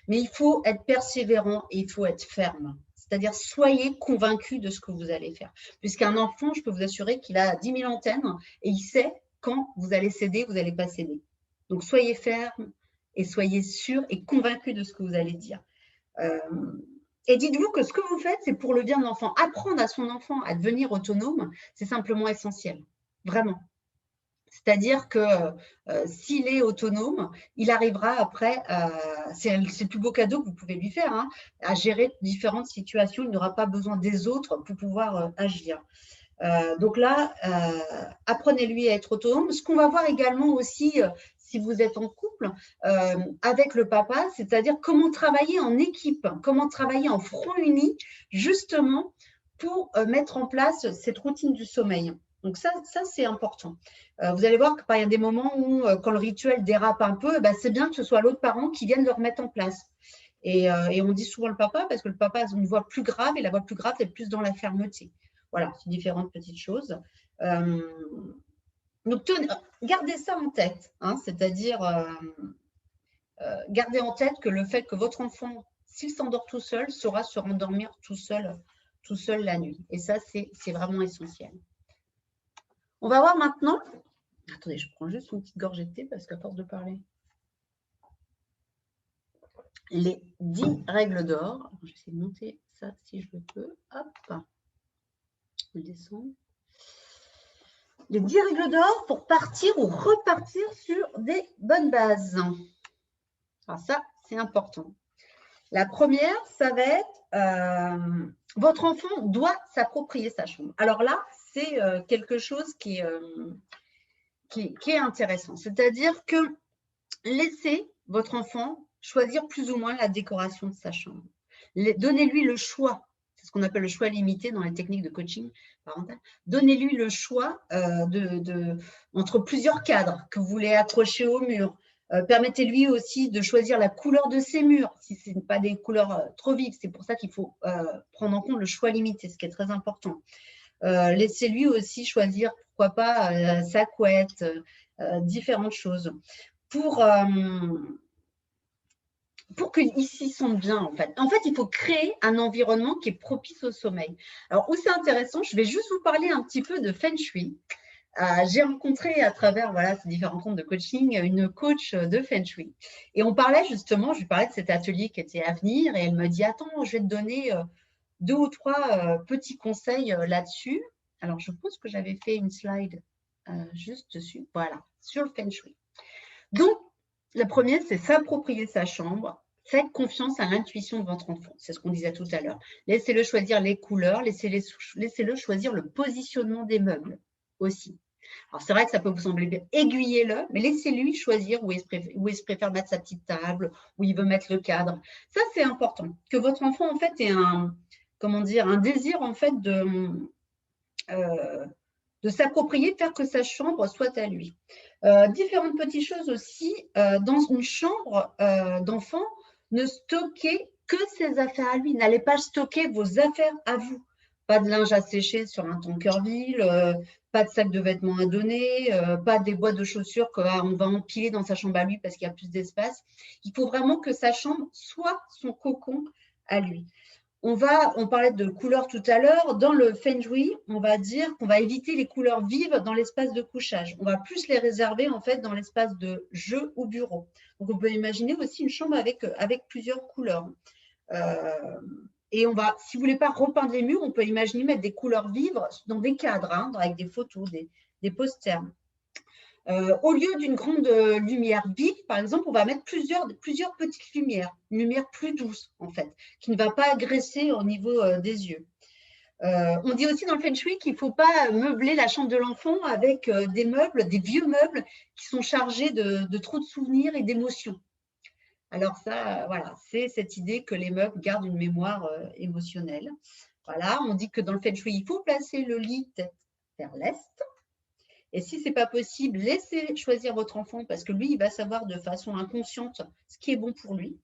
Mais il faut être persévérant et il faut être ferme. C'est-à-dire, soyez convaincus de ce que vous allez faire. Puisqu'un enfant, je peux vous assurer qu'il a 10 000 antennes et il sait quand vous allez céder, vous n'allez pas céder. Donc, soyez ferme et soyez sûr et convaincus de ce que vous allez dire. Et dites-vous que ce que vous faites, c'est pour le bien de l'enfant. Apprendre à son enfant à devenir autonome, c'est simplement essentiel, vraiment. C'est-à-dire que s'il est autonome, il arrivera après, c'est le plus beau cadeau que vous pouvez lui faire, hein, à gérer différentes situations. Il n'aura pas besoin des autres pour pouvoir agir. Donc là, apprenez-lui à être autonome. Ce qu'on va voir également aussi, si vous êtes en couple, avec le papa, c'est-à-dire comment travailler en équipe, comment travailler en front uni, justement, pour mettre en place cette routine du sommeil. Donc ça c'est important. Vous allez voir qu'il y a des moments où, quand le rituel dérape un peu, c'est bien que ce soit l'autre parent qui vienne le remettre en place. Et on dit souvent le papa, parce que le papa a une voix plus grave, et la voix plus grave est plus dans la fermeté. Voilà, c'est différentes petites choses. Donc, gardez ça en tête, hein, c'est-à-dire gardez en tête que le fait que votre enfant, s'il s'endort tout seul, saura se rendormir tout seul la nuit. Et ça, c'est vraiment essentiel. On va voir maintenant… Attendez, je prends juste une petite gorgée de thé parce qu'à force de parler… Les 10 règles d'or. Je vais essayer de monter ça si je le peux. Hop, je descends. Les 10 règles d'or pour partir ou repartir sur des bonnes bases. Alors ça, c'est important. La première, ça va être votre enfant doit s'approprier sa chambre. Alors là, c'est quelque chose qui est intéressant. C'est-à-dire que laissez votre enfant choisir plus ou moins la décoration de sa chambre. Donnez-lui le choix. C'est ce qu'on appelle le choix limité dans les techniques de coaching parental. Donnez-lui le choix entre plusieurs cadres que vous voulez accrocher au mur. Permettez-lui aussi de choisir la couleur de ses murs, si ce n'est pas des couleurs trop vives. C'est pour ça qu'il faut prendre en compte le choix limité, ce qui est très important. Laissez-lui aussi choisir, pourquoi pas, sa couette, différentes choses. Pour qu'ils s'y sentent bien, en fait. En fait, il faut créer un environnement qui est propice au sommeil. Alors, où c'est intéressant, je vais juste vous parler un petit peu de Feng Shui. J'ai rencontré à travers ces différents comptes de coaching une coach de Feng Shui. Et on parlait justement, je lui parlais de cet atelier qui était à venir et elle me dit, attends, je vais te donner 2 ou 3 petits conseils là-dessus. Alors, je pense que j'avais fait une slide juste dessus, voilà, sur le Feng Shui. Donc, la première, c'est s'approprier sa chambre. Faites confiance à l'intuition de votre enfant. C'est ce qu'on disait tout à l'heure. Laissez-le choisir les couleurs, laissez-le choisir le positionnement des meubles aussi. Alors, c'est vrai que ça peut vous sembler bien, aiguillez-le, mais laissez-lui choisir où il se préfère mettre sa petite table, où il veut mettre le cadre. Ça, c'est important. Que votre enfant, en fait, ait un désir, en fait, de s'approprier, de faire que sa chambre soit à lui. Différentes petites choses aussi. Dans une chambre d'enfant, ne stockez que ses affaires à lui. N'allez pas stocker vos affaires à vous. Pas de linge à sécher sur un Tankerville, pas de sac de vêtements à donner, pas des boîtes de chaussures qu'on va empiler dans sa chambre à lui parce qu'il y a plus d'espace. Il faut vraiment que sa chambre soit son cocon à lui. On parlait de couleurs tout à l'heure. Dans le Feng Shui, on va dire qu'on va éviter les couleurs vives dans l'espace de couchage. On va plus les réserver en fait dans l'espace de jeu ou bureau. Donc, on peut imaginer aussi une chambre avec plusieurs couleurs. Et si vous ne voulez pas repeindre les murs, on peut imaginer mettre des couleurs vives dans des cadres, hein, avec des photos, des posters. Au lieu d'une grande lumière vive, par exemple, on va mettre plusieurs petites lumières, une lumière plus douce, en fait, qui ne va pas agresser au niveau des yeux. On dit aussi dans le Feng Shui qu'il ne faut pas meubler la chambre de l'enfant avec des meubles, des vieux meubles qui sont chargés de trop de souvenirs et d'émotions. Alors ça, voilà, c'est cette idée que les meubles gardent une mémoire émotionnelle. Voilà, on dit que dans le Feng Shui, il faut placer le lit tête vers l'est. Et si ce n'est pas possible, laissez choisir votre enfant parce que lui, il va savoir de façon inconsciente ce qui est bon pour lui.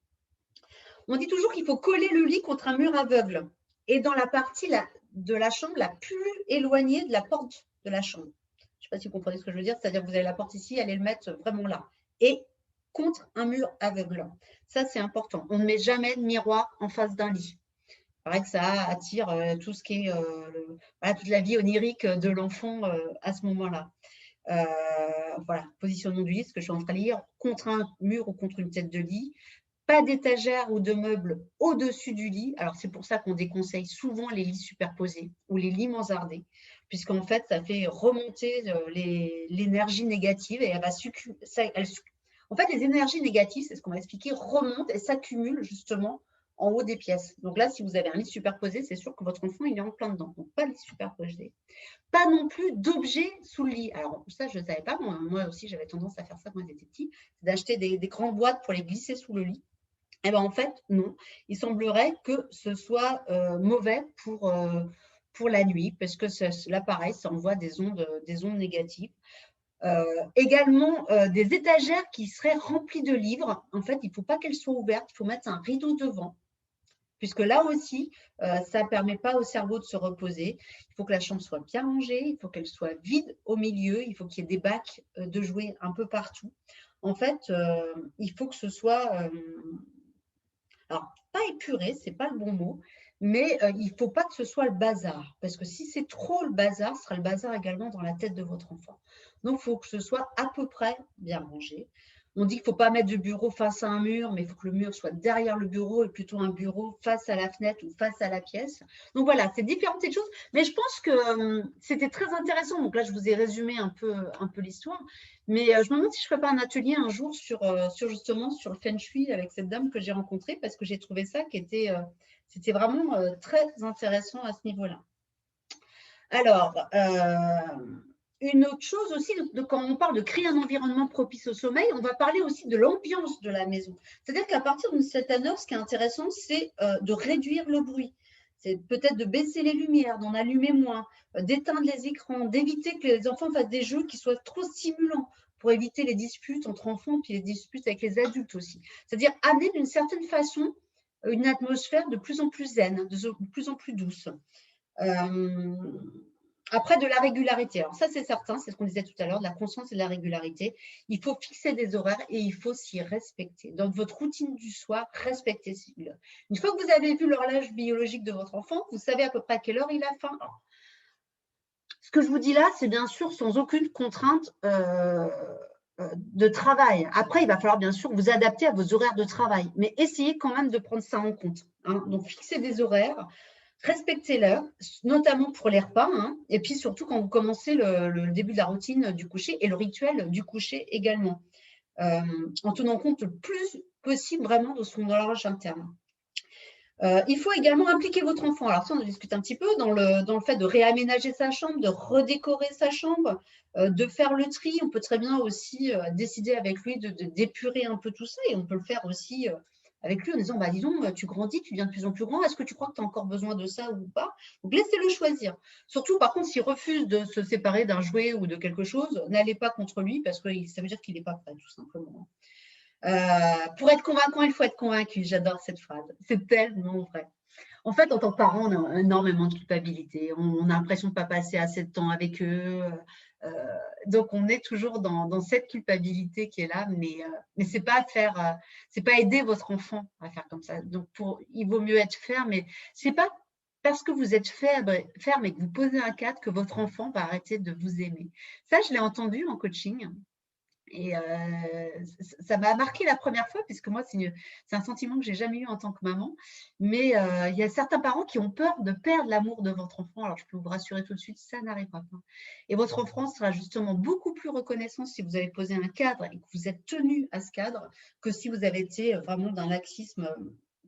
On dit toujours qu'il faut coller le lit contre un mur aveugle et dans la partie de la chambre la plus éloignée de la porte de la chambre. Je ne sais pas si vous comprenez ce que je veux dire, c'est-à-dire que vous avez la porte ici, allez le mettre vraiment là. Et contre un mur aveugle. Ça, c'est important. On ne met jamais de miroir en face d'un lit. Il paraît que ça attire tout ce qui est toute la vie onirique de l'enfant à ce moment-là. Voilà, positionnement du lit, ce que je suis en train de lire, contre un mur ou contre une tête de lit. Pas d'étagère ou de meubles au-dessus du lit. Alors, c'est pour ça qu'on déconseille souvent les lits superposés ou les lits mansardés, puisqu'en fait, ça fait remonter l'énergie négative et elle va en fait, les énergies négatives, c'est ce qu'on va expliquer, remontent et s'accumulent justement en haut des pièces. Donc là, si vous avez un lit superposé, c'est sûr que votre enfant, il est en plein dedans. Donc, pas de lit superposé. Pas non plus d'objets sous le lit. Alors, ça, je ne savais pas. Moi aussi, j'avais tendance à faire ça quand j'étais petit, d'acheter des grandes boîtes pour les glisser sous le lit. Eh bien, en fait, non. Il semblerait que ce soit mauvais pour la nuit, parce que là, pareil, ça envoie des ondes négatives. Également, des étagères qui seraient remplies de livres. En fait, il ne faut pas qu'elles soient ouvertes. Il faut mettre un rideau devant, puisque là aussi, ça ne permet pas au cerveau de se reposer. Il faut que la chambre soit bien rangée, il faut qu'elle soit vide au milieu, il faut qu'il y ait des bacs de jouets un peu partout. En fait, il faut que ce soit... alors, pas épuré, ce n'est pas le bon mot, mais il ne faut pas que ce soit le bazar, parce que si c'est trop le bazar, ce sera le bazar également dans la tête de votre enfant. Donc, il faut que ce soit à peu près bien rangé. On dit qu'il ne faut pas mettre de bureau face à un mur, mais il faut que le mur soit derrière le bureau et plutôt un bureau face à la fenêtre ou face à la pièce. Donc voilà, c'est différentes petites choses, mais je pense que c'était très intéressant. Donc là, je vous ai résumé un peu l'histoire, mais je me demande si je ne ferais pas un atelier un jour justement sur le Feng Shui avec cette dame que j'ai rencontrée, parce que j'ai trouvé ça c'était vraiment très intéressant à ce niveau-là. Alors, une autre chose aussi, quand on parle de créer un environnement propice au sommeil, on va parler aussi de l'ambiance de la maison. C'est-à-dire qu'à partir d'une certaine heure, ce qui est intéressant, c'est de réduire le bruit. C'est peut-être de baisser les lumières, d'en allumer moins, d'éteindre les écrans, d'éviter que les enfants fassent des jeux qui soient trop stimulants pour éviter les disputes entre enfants puis les disputes avec les adultes aussi. C'est-à-dire amener d'une certaine façon une atmosphère de plus en plus zen, de plus en plus douce. Après, de la régularité. Alors ça, c'est certain, c'est ce qu'on disait tout à l'heure, de la constance et de la régularité. Il faut fixer des horaires et il faut s'y respecter. Dans votre routine du soir, respectez-le. Une fois que vous avez vu l'horloge biologique de votre enfant, vous savez à peu près à quelle heure il a faim. Ce que je vous dis là, c'est bien sûr sans aucune contrainte de travail. Après, il va falloir bien sûr vous adapter à vos horaires de travail, mais essayez quand même de prendre ça en compte. Hein. Donc, fixez des horaires. Respectez-le, notamment pour les repas, hein, et puis surtout quand vous commencez le début de la routine du coucher et le rituel du coucher également, en tenant compte le plus possible vraiment de son horloge interne. Il faut également impliquer votre enfant. Alors ça, on en discute un petit peu dans le fait de réaménager sa chambre, de redécorer sa chambre, de faire le tri. On peut très bien aussi décider avec lui d'épurer un peu tout ça, et on peut le faire aussi avec lui en disant, bah, dis donc, tu grandis, tu deviens de plus en plus grand, est-ce que tu crois que tu as encore besoin de ça ou pas? Donc, laissez-le choisir. Surtout, par contre, s'il refuse de se séparer d'un jouet ou de quelque chose, n'allez pas contre lui parce que ça veut dire qu'il n'est pas prêt, tout simplement. Pour être convaincant, il faut être convaincu. J'adore cette phrase. C'est tellement vrai. En fait, en tant que parent, on a énormément de culpabilité. On a l'impression de ne pas passer assez de temps avec eux. Donc, on est toujours dans cette culpabilité qui est là, mais ce n'est pas c'est pas aider votre enfant à faire comme ça. Donc, il vaut mieux être ferme. Mais ce n'est pas parce que vous êtes ferme et que vous posez un cadre que votre enfant va arrêter de vous aimer. Ça, je l'ai entendu en coaching. Et ça m'a marqué la première fois, puisque moi, c'est un sentiment que j'ai jamais eu en tant que maman. Mais il y a certains parents qui ont peur de perdre l'amour de votre enfant. Alors, je peux vous rassurer tout de suite, ça n'arrivera pas. Et votre enfant sera justement beaucoup plus reconnaissant si vous avez posé un cadre et que vous êtes tenu à ce cadre que si vous avez été vraiment d'un laxisme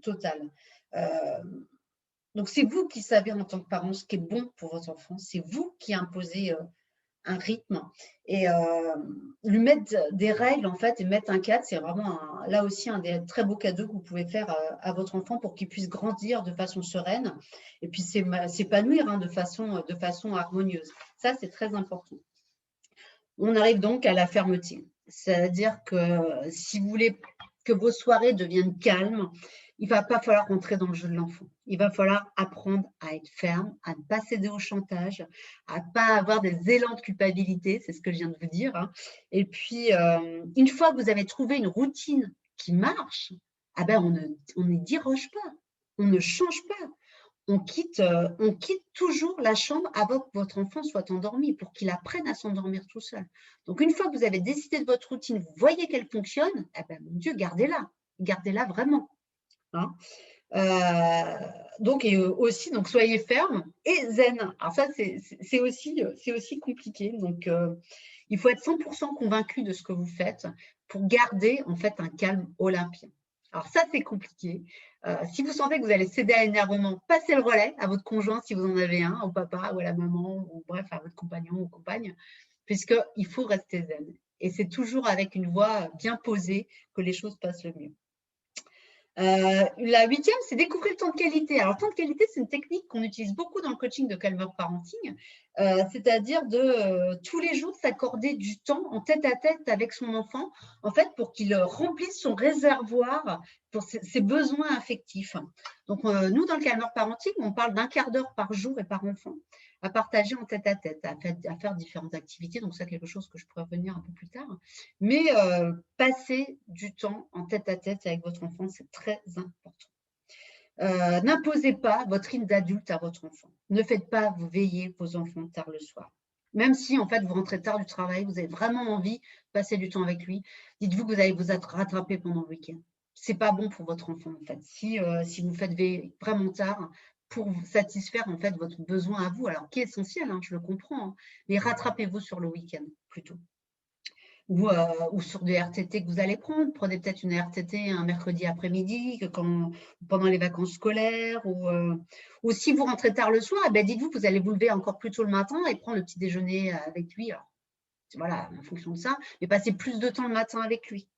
total. Donc, c'est vous qui savez en tant que parent ce qui est bon pour votre enfant. C'est vous qui imposez un rythme et lui mettre des règles en fait et mettre un cadre, c'est vraiment là aussi un des très beaux cadeaux que vous pouvez faire à votre enfant pour qu'il puisse grandir de façon sereine et puis s'épanouir de façon harmonieuse. Ça, c'est très important. On arrive donc à la fermeté. C'est-à-dire que si vous voulez que vos soirées deviennent calmes, il ne va pas falloir rentrer dans le jeu de l'enfant. Il va falloir apprendre à être ferme, à ne pas céder au chantage, à ne pas avoir des élans de culpabilité, c'est ce que je viens de vous dire. Et puis, une fois que vous avez trouvé une routine qui marche, on ne déroge pas, on ne change pas. On quitte toujours la chambre avant que votre enfant soit endormi pour qu'il apprenne à s'endormir tout seul. Donc, une fois que vous avez décidé de votre routine, vous voyez qu'elle fonctionne, mon Dieu, gardez-la vraiment. Donc, soyez ferme et zen. Alors ça, c'est aussi compliqué. Donc, il faut être 100% convaincu de ce que vous faites pour garder en fait un calme olympien. Alors ça, c'est compliqué. Si vous sentez que vous allez céder à l'énervement, passez le relais à votre conjoint si vous en avez un, au papa ou à la maman, ou bref, à votre compagnon ou compagne, puisqu'il faut rester zen. Et c'est toujours avec une voix bien posée que les choses passent le mieux. La 8e, c'est découvrir le temps de qualité. Alors, le temps de qualité, c'est une technique qu'on utilise beaucoup dans le coaching de Calmer Parenting, c'est-à-dire de tous les jours s'accorder du temps en tête-à-tête avec son enfant, en fait, pour qu'il remplisse son réservoir pour ses besoins affectifs. Donc, nous, dans le Calmer Parenting, on parle d'un quart d'heure par jour et par enfant à partager en tête-à-tête, à faire différentes activités. Donc, ça, quelque chose que je pourrais revenir un peu plus tard. Mais passer du temps en tête-à-tête avec votre enfant, c'est très important. N'imposez pas votre rythme d'adulte à votre enfant. Ne faites pas vous veiller vos enfants tard le soir. Même si, en fait, vous rentrez tard du travail, vous avez vraiment envie de passer du temps avec lui, dites-vous que vous allez vous rattraper pendant le week-end. Ce n'est pas bon pour votre enfant, en fait. Si vous faites veiller vraiment tard, pour satisfaire en fait votre besoin à vous, alors qui est essentiel, je le comprends, mais rattrapez-vous sur le week-end plutôt. Ou sur des RTT que vous allez prendre. Prenez peut-être une RTT un mercredi après-midi, pendant les vacances scolaires, ou si vous rentrez tard le soir, dites-vous que vous allez vous lever encore plus tôt le matin et prendre le petit déjeuner avec lui. Alors, voilà, en fonction de ça, mais passez plus de temps le matin avec lui.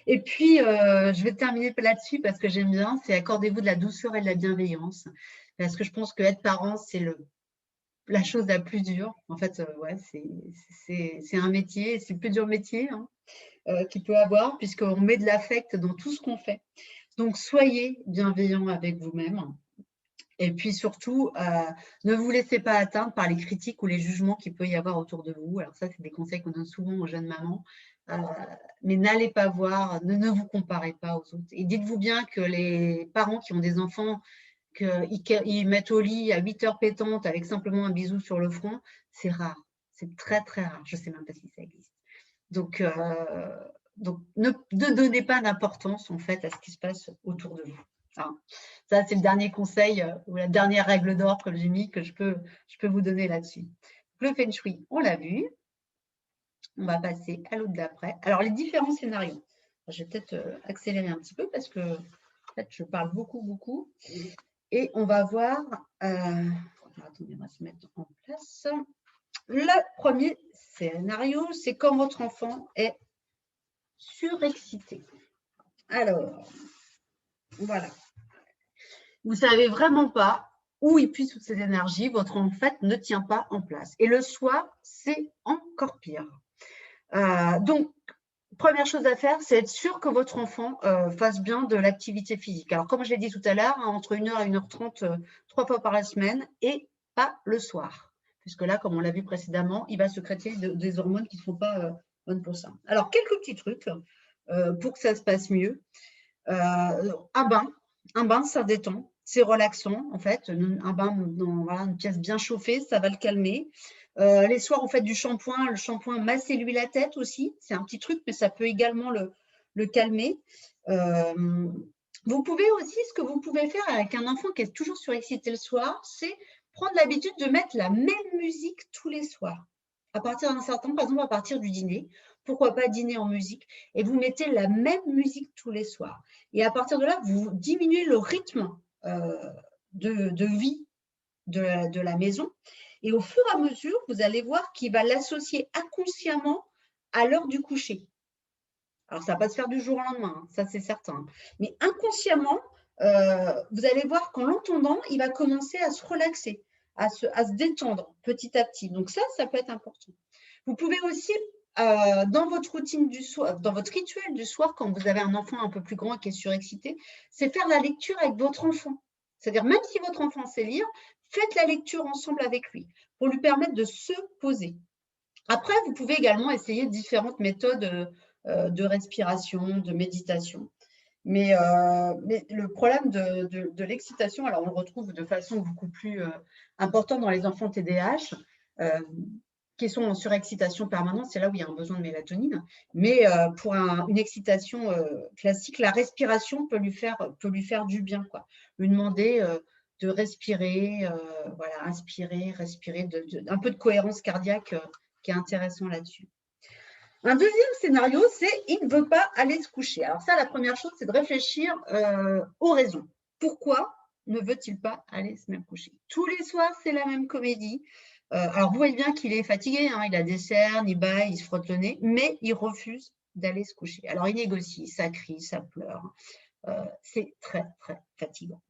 Et puis, je vais terminer là-dessus parce que j'aime bien, c'est accordez-vous de la douceur et de la bienveillance. Parce que je pense qu'être parent, c'est la chose la plus dure. En fait, c'est un métier, c'est le plus dur métier qu'il peut avoir, puisqu'on met de l'affect dans tout ce qu'on fait. Donc, soyez bienveillant avec vous-même. Et puis surtout, ne vous laissez pas atteindre par les critiques ou les jugements qu'il peut y avoir autour de vous. Alors ça, c'est des conseils qu'on donne souvent aux jeunes mamans. Mais n'allez pas voir, ne vous comparez pas aux autres. Et dites-vous bien que les parents qui ont des enfants qu'ils mettent au lit à 8 heures pétantes avec simplement un bisou sur le front, c'est rare. C'est très, très rare. Je ne sais même pas si ça existe. Donc ne donnez pas d'importance en fait à ce qui se passe autour de vous. Ça, c'est le dernier conseil ou la dernière règle d'or que j'ai mis, que je peux vous donner là-dessus. Le Feng Shui, on l'a vu. On va passer à l'autre d'après. Alors, les différents scénarios. Je vais peut-être accélérer un petit peu parce que en fait, je parle beaucoup. Et on va voir… attendez, on va se mettre en place. Le premier scénario, c'est quand votre enfant est surexcité. Alors, voilà. Vous ne savez vraiment pas où il puise toutes ces énergies. Votre enfant, en fait, ne tient pas en place. Et le soir, c'est encore pire. Donc, première chose à faire, c'est être sûr que votre enfant fasse bien de l'activité physique. Alors, comme je l'ai dit tout à l'heure, hein, entre 1h et 1h30, 3 fois par la semaine et pas le soir. Puisque là, comme on l'a vu précédemment, il va sécréter des hormones qui ne sont pas bonnes pour ça. Alors, quelques petits trucs pour que ça se passe mieux. Un bain, ça détend. C'est relaxant, en fait. Un bain dans voilà, une pièce bien chauffée, ça va le calmer. Les soirs, vous faites du shampoing. Le shampoing, massez-lui la tête aussi. C'est un petit truc, mais ça peut également le calmer. Vous pouvez aussi, ce que vous pouvez faire avec un enfant qui est toujours surexcité le soir, c'est prendre l'habitude de mettre la même musique tous les soirs. À partir d'un certain temps, par exemple, à partir du dîner, pourquoi pas dîner en musique, et vous mettez la même musique tous les soirs. Et à partir de là, vous diminuez le rythme de vie de la maison. Et au fur et à mesure, vous allez voir qu'il va l'associer inconsciemment à l'heure du coucher. Alors, ça ne va pas se faire du jour au lendemain, hein, ça c'est certain. Mais inconsciemment, vous allez voir qu'en l'entendant, il va commencer à se relaxer, à se détendre petit à petit. Donc ça peut être important. Vous pouvez aussi, dans votre routine du soir, dans votre rituel du soir, quand vous avez un enfant un peu plus grand qui est surexcité, c'est faire la lecture avec votre enfant. C'est-à-dire, même si votre enfant sait lire, faites la lecture ensemble avec lui pour lui permettre de se poser. Après, vous pouvez également essayer différentes méthodes de respiration, de méditation. Mais le problème de l'excitation, alors on le retrouve de façon beaucoup plus importante dans les enfants TDAH, qui sont en surexcitation permanente, c'est là où il y a un besoin de mélatonine. Mais pour une excitation classique, la respiration peut lui faire du bien, quoi. Lui demander de respirer, voilà, inspirer, respirer, un peu de cohérence cardiaque qui est intéressant là-dessus. Un deuxième scénario, c'est il ne veut pas aller se coucher. Alors ça, la première chose, c'est de réfléchir aux raisons. Pourquoi ne veut-il pas aller se mettre coucher? Tous les soirs, c'est la même comédie. Alors, vous voyez bien qu'il est fatigué, hein, il a des cernes, il bâille, il se frotte le nez, mais il refuse d'aller se coucher. Alors, il négocie, ça crie, ça pleure. C'est très, très fatigant.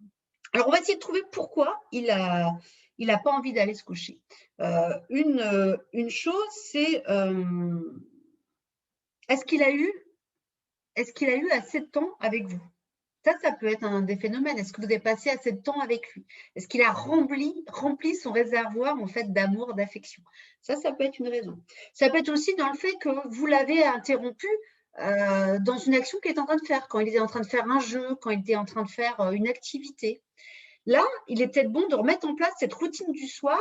Alors, on va essayer de trouver pourquoi il n'a pas envie d'aller se coucher. Une chose, c'est est-ce qu'il a eu assez de temps avec vous? Ça peut être un des phénomènes. Est-ce que vous avez passé assez de temps avec lui? Est-ce qu'il a rempli son réservoir en fait d'amour, d'affection? Ça peut être une raison. Ça peut être aussi dans le fait que vous l'avez interrompu dans une action qu'il est en train de faire, quand il était en train de faire un jeu, quand il était en train de faire une activité. Là, il est peut-être bon de remettre en place cette routine du soir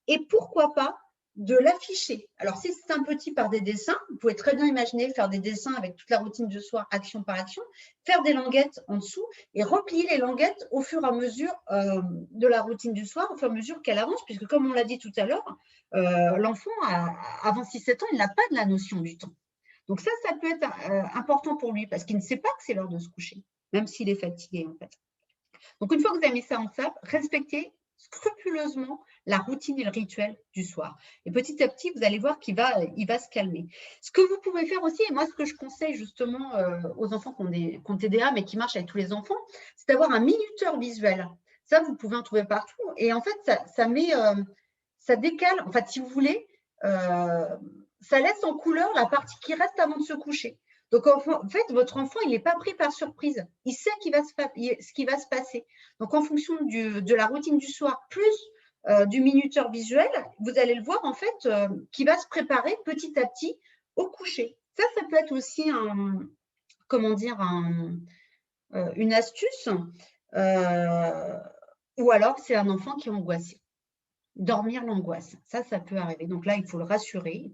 et pourquoi pas de l'afficher. Alors, si c'est un petit par des dessins, vous pouvez très bien imaginer faire des dessins avec toute la routine du soir, action par action, faire des languettes en dessous et replier les languettes au fur et à mesure de la routine du soir, au fur et à mesure qu'elle avance, puisque comme on l'a dit tout à l'heure, l'enfant, avant 6-7 ans, il n'a pas de la notion du temps. Donc ça peut être important pour lui parce qu'il ne sait pas que c'est l'heure de se coucher, même s'il est fatigué en fait. Donc, une fois que vous avez mis ça en place, respectez scrupuleusement la routine et le rituel du soir. Et petit à petit, vous allez voir qu'il va se calmer. Ce que vous pouvez faire aussi, et moi, ce que je conseille justement aux enfants qui ont TDA, mais qui marchent avec tous les enfants, c'est d'avoir un minuteur visuel. Ça, vous pouvez en trouver partout. Et en fait, ça décale, en fait, si vous voulez, ça laisse en couleur la partie qui reste avant de se coucher. Donc, en fait, votre enfant, il n'est pas pris par surprise. Il sait ce qui va se passer. Donc, en fonction de la routine du soir, plus du minuteur visuel, vous allez le voir, en fait, qui va se préparer petit à petit au coucher. Ça peut être aussi une astuce. Ou alors, c'est un enfant qui est angoissé. Dormir l'angoisse, ça peut arriver. Donc là, il faut le rassurer.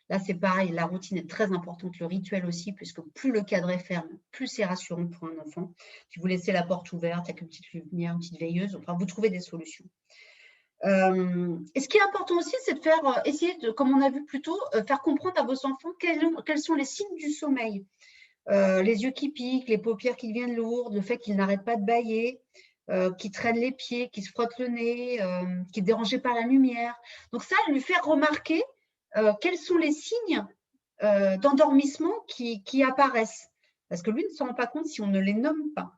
Là, c'est pareil, la routine est très importante, le rituel aussi, puisque plus le cadre est ferme, plus c'est rassurant pour un enfant. Si vous laissez la porte ouverte avec une petite lumière, une petite veilleuse, enfin, vous trouvez des solutions. Et ce qui est important aussi, c'est de faire, essayer de, comme on a vu plus tôt, faire comprendre à vos enfants quels sont les signes du sommeil. Les yeux qui piquent, les paupières qui deviennent lourdes, le fait qu'ils n'arrêtent pas de bâiller, qui traîne les pieds, qui se frotte le nez, qui est dérangé par la lumière. Donc ça, lui faire remarquer quels sont les signes d'endormissement qui apparaissent. Parce que lui ne se rend pas compte si on ne les nomme pas.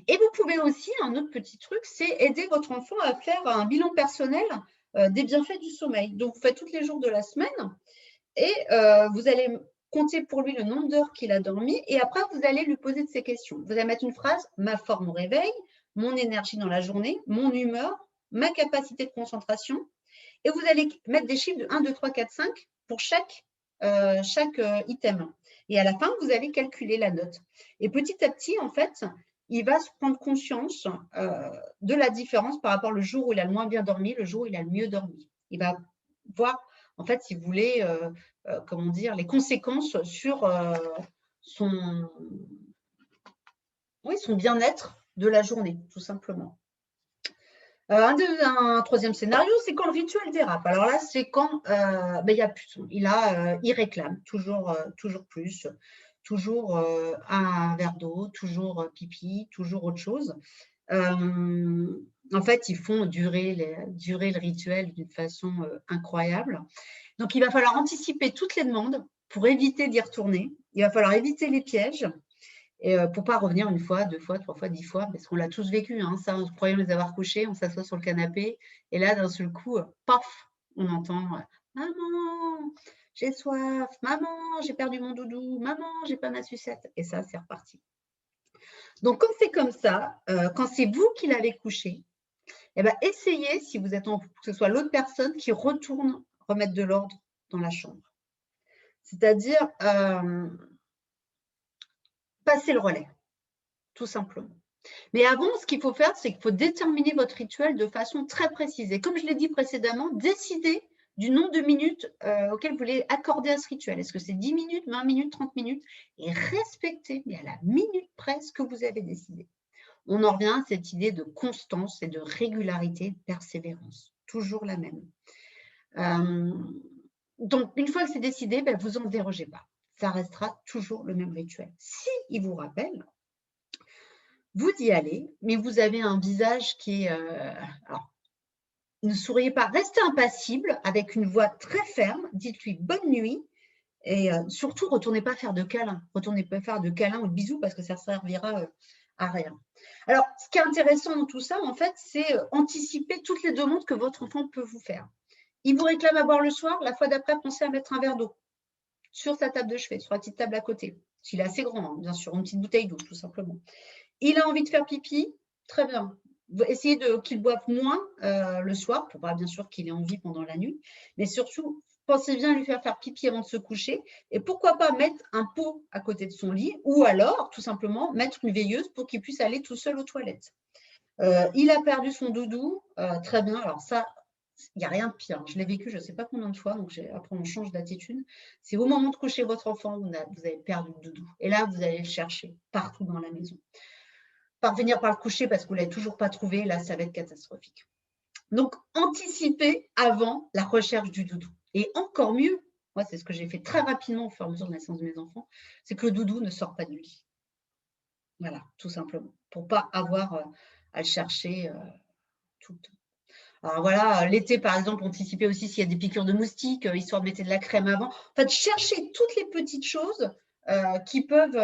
Et vous pouvez aussi, un autre petit truc, c'est aider votre enfant à faire un bilan personnel des bienfaits du sommeil. Donc, vous faites tous les jours de la semaine et vous allez comptez pour lui le nombre d'heures qu'il a dormi et après, vous allez lui poser de ces questions. Vous allez mettre une phrase, ma forme au réveil, mon énergie dans la journée, mon humeur, ma capacité de concentration. Et vous allez mettre des chiffres de 1, 2, 3, 4, 5 pour chaque item. Et à la fin, vous allez calculer la note. Et petit à petit, en fait, il va se prendre conscience de la différence par rapport au jour où il a le moins bien dormi, le jour où il a le mieux dormi. Il va voir, en fait, si vous voulez, comment dire, les conséquences sur son bien-être de la journée, tout simplement. Un troisième scénario, c'est quand le rituel dérape. Alors là, c'est quand il n'y a plus de son. Il réclame toujours plus, toujours un verre d'eau, toujours pipi, toujours autre chose. En fait, ils font durer le rituel d'une façon incroyable. Donc, il va falloir anticiper toutes les demandes pour éviter d'y retourner. Il va falloir éviter les pièges. Et pour ne pas revenir une fois, 2 fois, 3 fois, 10 fois, parce qu'on l'a tous vécu, hein, ça, nous croyons les avoir couchés, on s'assoit sur le canapé, et là, d'un seul coup, paf, on entend « Maman, j'ai soif, maman, j'ai perdu mon doudou, maman, j'ai pas ma sucette », et ça, c'est reparti. Donc, quand c'est comme ça, quand c'est vous qui l'avez couché, eh ben, essayez, si vous êtes que ce soit l'autre personne qui retourne remettre de l'ordre dans la chambre. C'est-à-dire passer le relais, tout simplement. Mais avant, ce qu'il faut faire, c'est qu'il faut déterminer votre rituel de façon très précise. Et comme je l'ai dit précédemment, décidez du nombre de minutes auxquelles vous voulez accorder à ce rituel. Est-ce que c'est 10 minutes, 20 minutes, 30 minutes? Et respectez, mais à la minute près, ce que vous avez décidé. On en revient à cette idée de constance et de régularité, de persévérance. Toujours la même. Donc, une fois que c'est décidé, vous n'en dérogez pas. Ça restera toujours le même rituel. Si il vous rappelle, vous y allez, mais vous avez un visage qui est… alors, ne souriez pas, restez impassible avec une voix très ferme, dites-lui bonne nuit et surtout, retournez pas faire de câlins. Retournez pas faire de câlins ou de bisous parce que ça ne servira à rien. Alors, ce qui est intéressant dans tout ça, en fait, c'est anticiper toutes les demandes que votre enfant peut vous faire. Il vous réclame à boire le soir, la fois d'après, pensez à mettre un verre d'eau sur sa table de chevet, sur la petite table à côté. S'il est assez grand, hein, bien sûr, une petite bouteille d'eau, tout simplement. Il a envie de faire pipi, très bien. Essayez qu'il boive moins le soir, pour pas bien sûr qu'il ait envie pendant la nuit, mais surtout, pensez bien à lui faire pipi avant de se coucher, et pourquoi pas mettre un pot à côté de son lit, ou alors, tout simplement, mettre une veilleuse pour qu'il puisse aller tout seul aux toilettes. Il a perdu son doudou, très bien, alors ça, il n'y a rien de pire. Je l'ai vécu, je ne sais pas combien de fois, donc après on change d'attitude. C'est au moment de coucher votre enfant, vous avez perdu le doudou, et là, vous allez le chercher partout dans la maison. Parvenir par le coucher parce que vous ne l'avez toujours pas trouvé, là, ça va être catastrophique. Donc, anticipez avant la recherche du doudou. Et encore mieux, moi, c'est ce que j'ai fait très rapidement au fur et à mesure de la naissance de mes enfants, c'est que le doudou ne sort pas du lit. Voilà, tout simplement, pour ne pas avoir à le chercher tout le temps. Alors voilà, l'été, par exemple, anticipez aussi s'il y a des piqûres de moustiques, histoire de mettre de la crème avant. En fait, cherchez toutes les petites choses qui peuvent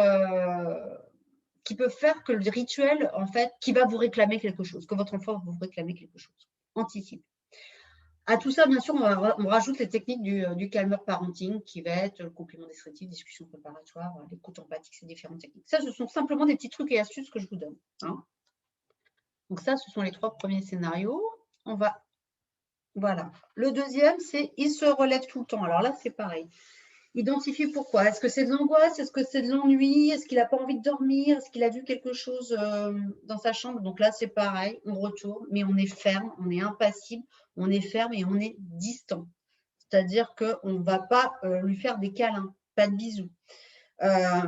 faire que le rituel, en fait, qui va vous réclamer quelque chose, que votre enfant va vous réclamer quelque chose. Anticipe. À tout ça, bien sûr, on rajoute les techniques du calmer parenting, qui va être le complément descriptif, discussion préparatoire, l'écoute empathique, ces différentes techniques. Ça, ce sont simplement des petits trucs et astuces que je vous donne. Hein. Donc ça, ce sont les 3 premiers scénarios. Voilà. Le deuxième, c'est « il se relève tout le temps ». Alors là, c'est pareil. Identifier pourquoi. Est-ce que c'est de l'angoisse? Est-ce que c'est de l'ennui? Est-ce qu'il n'a pas envie de dormir? Est-ce qu'il a vu quelque chose dans sa chambre? Donc là, c'est pareil, on retourne, mais on est ferme, on est impassible, on est ferme et on est distant. C'est-à-dire qu'on ne va pas lui faire des câlins, pas de bisous. Ce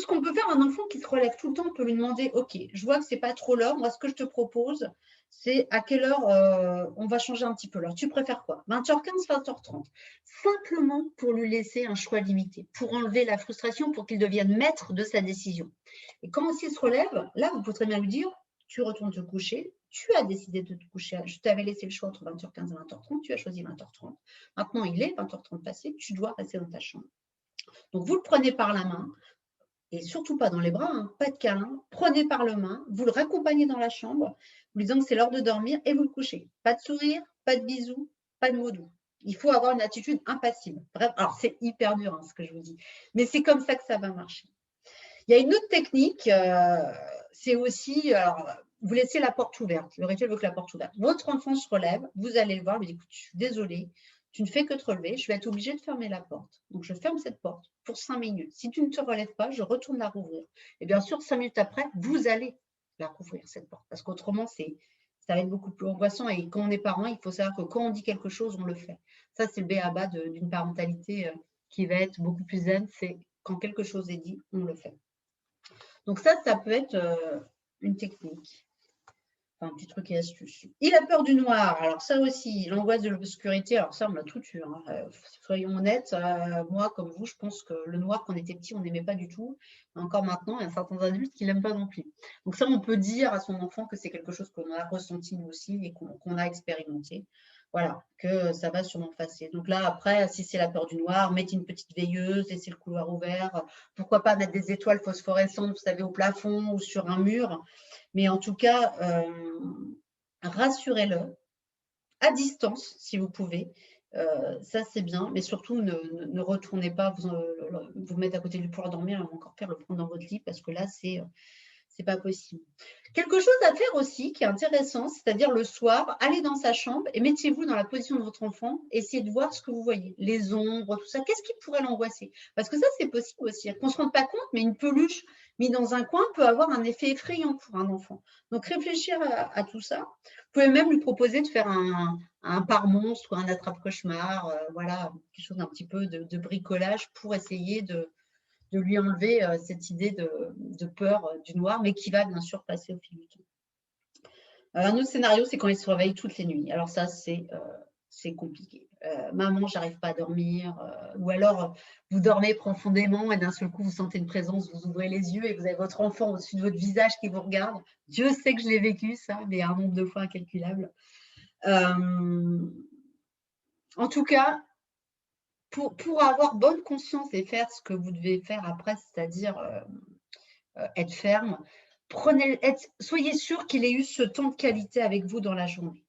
qu'on peut faire à un enfant qui se relève tout le temps, on peut lui demander « Ok, je vois que ce n'est pas trop l'heure. Moi, ce que je te propose, c'est à quelle heure on va changer un petit peu l'heure. Tu préfères quoi? 20h15, 20h30 ?» Simplement pour lui laisser un choix limité, pour enlever la frustration, pour qu'il devienne maître de sa décision. Et quand il se relève, là, vous pouvez très bien lui dire « Tu retournes te coucher. Tu as décidé de te coucher. Je t'avais laissé le choix entre 20h15 et 20h30. Tu as choisi 20h30. Maintenant, il est 20h30 passé. Tu dois rester dans ta chambre. » Donc, vous le prenez par la main. Et surtout pas dans les bras, hein, pas de câlin, prenez par la main, vous le raccompagnez dans la chambre, vous lui disant que c'est l'heure de dormir et vous le couchez. Pas de sourire, pas de bisous, pas de mots doux. Il faut avoir une attitude impassible. Bref, alors, c'est hyper dur hein, ce que je vous dis, mais c'est comme ça que ça va marcher. Il y a une autre technique, c'est aussi, alors, vous laissez la porte ouverte. Le rituel veut que la porte ouverte. Votre enfant se relève, vous allez le voir, lui dites, écoute, je suis désolée, tu ne fais que te relever, je vais être obligée de fermer la porte. Donc, je ferme cette porte pour 5 minutes. Si tu ne te relèves pas, je retourne la rouvrir. Et bien sûr, 5 minutes après, vous allez la rouvrir, cette porte. Parce qu'autrement, ça va être beaucoup plus angoissant. Et quand on est parent, il faut savoir que quand on dit quelque chose, on le fait. Ça, c'est le b.a.-ba d'une parentalité qui va être beaucoup plus zen. C'est quand quelque chose est dit, on le fait. Donc ça peut être une technique. Enfin, un petit truc et astuce. Il a peur du noir. Alors ça aussi, l'angoisse de l'obscurité, alors ça, on l'a tout eu. Hein. Soyons honnêtes, moi, comme vous, je pense que le noir, quand on était petit, on n'aimait pas du tout. Encore maintenant, il y a certains adultes qui ne l'aiment pas non plus. Donc ça, on peut dire à son enfant que c'est quelque chose qu'on a ressenti nous aussi et qu'on a expérimenté. Voilà, que ça va sûrement passer. Donc là, après, si c'est la peur du noir, mettez une petite veilleuse, laissez le couloir ouvert. Pourquoi pas mettre des étoiles phosphorescentes, vous savez, au plafond ou sur un mur. Mais en tout cas, rassurez-le, à distance, si vous pouvez. Ça, c'est bien. Mais surtout, ne retournez pas vous mettre à côté du pour dormir, ou encore pire, le prendre dans votre lit, parce que là, c'est pas possible. Quelque chose à faire aussi qui est intéressant, c'est-à-dire le soir, allez dans sa chambre et mettez-vous dans la position de votre enfant, essayez de voir ce que vous voyez, les ombres, tout ça. Qu'est-ce qui pourrait l'angoisser? Parce que ça, c'est possible aussi. Qu'on ne se rende pas compte, mais une peluche mise dans un coin peut avoir un effet effrayant pour un enfant. Donc, réfléchir à tout ça. Vous pouvez même lui proposer de faire un pare-monstre ou un attrape-cauchemar, voilà, quelque chose d'un petit peu de bricolage pour essayer de lui enlever cette idée de peur du noir, mais qui va bien sûr passer au fil du temps. Un autre scénario, c'est quand il se réveille toutes les nuits. Alors ça, c'est compliqué. Maman, j'arrive pas à dormir. Ou alors, vous dormez profondément et d'un seul coup, vous sentez une présence, vous ouvrez les yeux et vous avez votre enfant au-dessus de votre visage qui vous regarde. Dieu sait que je l'ai vécu, ça, mais un nombre de fois incalculable. En tout cas, pour avoir bonne conscience et faire ce que vous devez faire après, c'est-à-dire être ferme, soyez sûr qu'il ait eu ce temps de qualité avec vous dans la journée.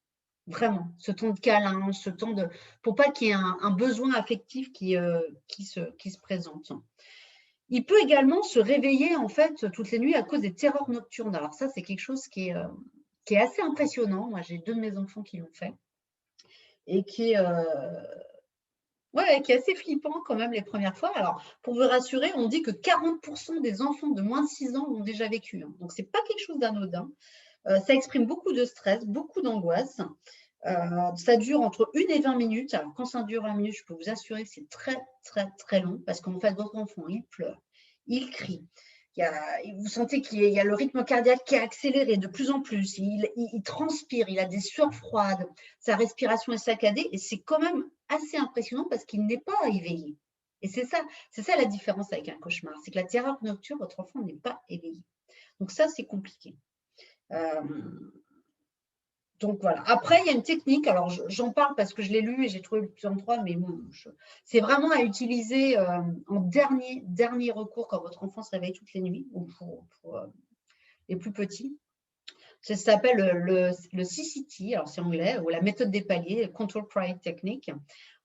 Vraiment, ce temps de câlin, ce temps de… pour pas qu'il y ait un besoin affectif qui se présente. Il peut également se réveiller en fait toutes les nuits à cause des terreurs nocturnes. Alors ça, c'est quelque chose qui est assez impressionnant. Moi, j'ai 2 de mes enfants qui l'ont fait et qui est assez flippant quand même les premières fois. Alors, pour vous rassurer, on dit que 40% des enfants de moins de 6 ans l'ont déjà vécu. Hein. Donc, ce n'est pas quelque chose d'anodin. Ça exprime beaucoup de stress, beaucoup d'angoisse. Ça dure entre 1 et 20 minutes. Alors, quand ça dure 20 minutes, je peux vous assurer que c'est très, très, très long parce qu'en fait, votre enfant, il pleure, il crie. Vous sentez qu'il y a le rythme cardiaque qui est accéléré de plus en plus. Il transpire, il a des sueurs froides, sa respiration est saccadée et c'est quand même assez impressionnant parce qu'il n'est pas éveillé. Et c'est ça la différence avec un cauchemar, c'est que la terreur nocturne, votre enfant n'est pas éveillé. Donc ça, c'est compliqué. Donc voilà. Après, il y a une technique, alors j'en parle parce que je l'ai lu et j'ai trouvé le plus en trois, mais bon, c'est vraiment à utiliser en dernier recours quand votre enfant se réveille toutes les nuits, ou pour les plus petits. Ça s'appelle le CCT, alors c'est anglais, ou la méthode des paliers, Control Cry Technique.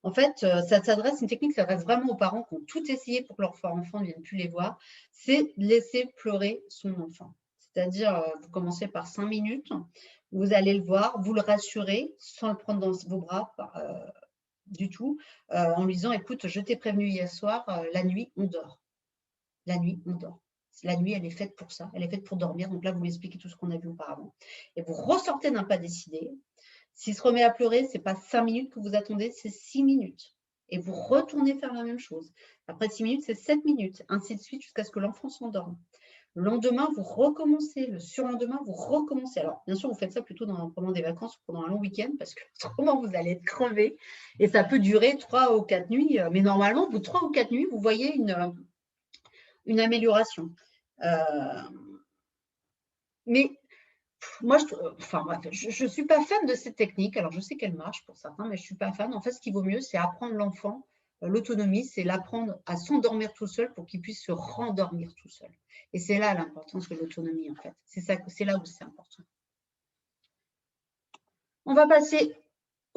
En fait, une technique qui s'adresse vraiment aux parents qui ont tout essayé pour que leur enfant ne vienne plus les voir, c'est laisser pleurer son enfant. C'est-à-dire, vous commencez par 5 minutes, vous allez le voir, vous le rassurez sans le prendre dans vos bras du tout, en lui disant, écoute, je t'ai prévenu hier soir, la nuit, on dort. La nuit, on dort. La nuit, elle est faite pour ça, elle est faite pour dormir. Donc là, vous m'expliquez tout ce qu'on a vu auparavant. Et vous ressortez d'un pas décidé. S'il se remet à pleurer, ce n'est pas 5 minutes que vous attendez, c'est 6 minutes. Et vous retournez faire la même chose. Après 6 minutes, c'est 7 minutes, ainsi de suite, jusqu'à ce que l'enfant s'endorme. Le lendemain, vous recommencez. Le surlendemain, vous recommencez. Alors, bien sûr, vous faites ça plutôt pendant des vacances ou pendant un long week-end, parce que autrement, vous allez être crevé. Et ça peut durer 3 ou 4 nuits. Mais normalement, au bout de 3 ou 4 nuits, vous voyez une amélioration. Mais moi, je ne suis pas fan de cette technique. Alors, je sais qu'elle marche pour certains, mais je ne suis pas fan. En fait, ce qui vaut mieux, c'est apprendre l'enfant l'autonomie, c'est l'apprendre à s'endormir tout seul pour qu'il puisse se rendormir tout seul. Et c'est là l'importance de l'autonomie, en fait. C'est là où c'est important. On va passer